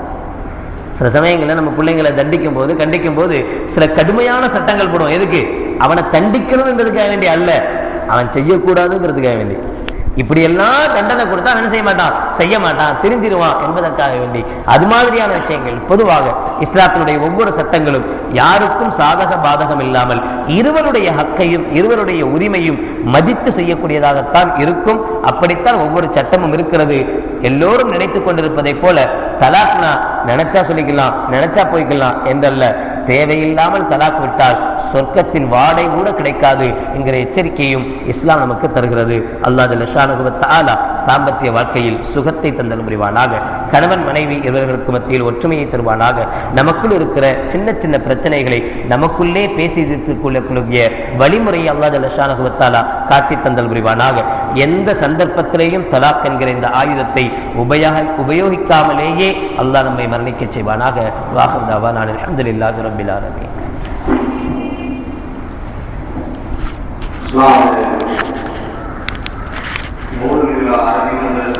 சில சமயங்களில் நம்ம பிள்ளைங்களை தண்டிக்கும் போது கண்டிக்கும் போது சில கடுமையான சட்டங்கள் போடுவோம். எதுக்கு? அவனை தண்டிக்கணும் என்பதுக்காக வேண்டிய அல்ல, அவன் செய்யக்கூடாதுங்கிறதுக்காக வேண்டி. இப்படி எல்லாம் தண்டனை கொடுத்தா அவன் செய்ய மாட்டான், செய்ய மாட்டான், திருந்திடுவான் என்பதற்காக வேண்டி. அது மாதிரியான விஷயங்கள் பொதுவாக இஸ்லாத்தினுடைய ஒவ்வொரு சட்டங்களும் யாருக்கும் சாதக பாதகம் இல்லாமல் இருவருடைய ஹக்கையும் இருவருடைய உரிமையும் மதித்து செய்யக்கூடியதாகத்தான் இருக்கும். அப்படித்தான் ஒவ்வொரு சட்டமும் இருக்கிறது. எல்லோரும் நினைத்துக் கொண்டிருப்பதை போல தலாக்னா நினைச்சா சொல்லிக்கலாம், நினைச்சா போய்க்கலாம் என்றல்ல. தேவையில்லாமல் தலாக் விட்டால் சொர்க்கத்தின் வாடை கூட கிடைக்காது என்கிற எச்சரிக்கையும் இஸ்லாம் நமக்கு தருகிறது. அல்லாஹ் ஜல்ல ஷானஹு வ தஆலா தாம்பத்திய வாழ்க்கையில் சுகத்தை தந்தல் புரிவானாக. கணவன் மனைவி இவர்களுக்கு மத்தியில் ஒற்றுமையை தருவானாக. நமக்குள் இருக்கிற சின்ன சின்ன பிரச்சனைகளை நமக்குள்ளே பேசி தீர்த்துக் கொள்ளக்கூடிய வழிமுறையை அல்லாஹ் ஜல்ல ஷானஹு வ தஆலா காட்டி தந்தல் புரிவானாக. எந்த சந்தர்ப்பத்திலேயும் தலாக் என்கிற இந்த ஆயுதத்தை உபயோகிக்காமலேயே அல்லாஹ் நம்மை மரணிக்க செய்வானாக. வாஹிர் தஅவானா அல்ஹம்துலில்லாஹி ரப்பில் ஆலமீன். மூன்று அறிவியல்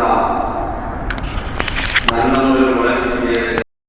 நல்ல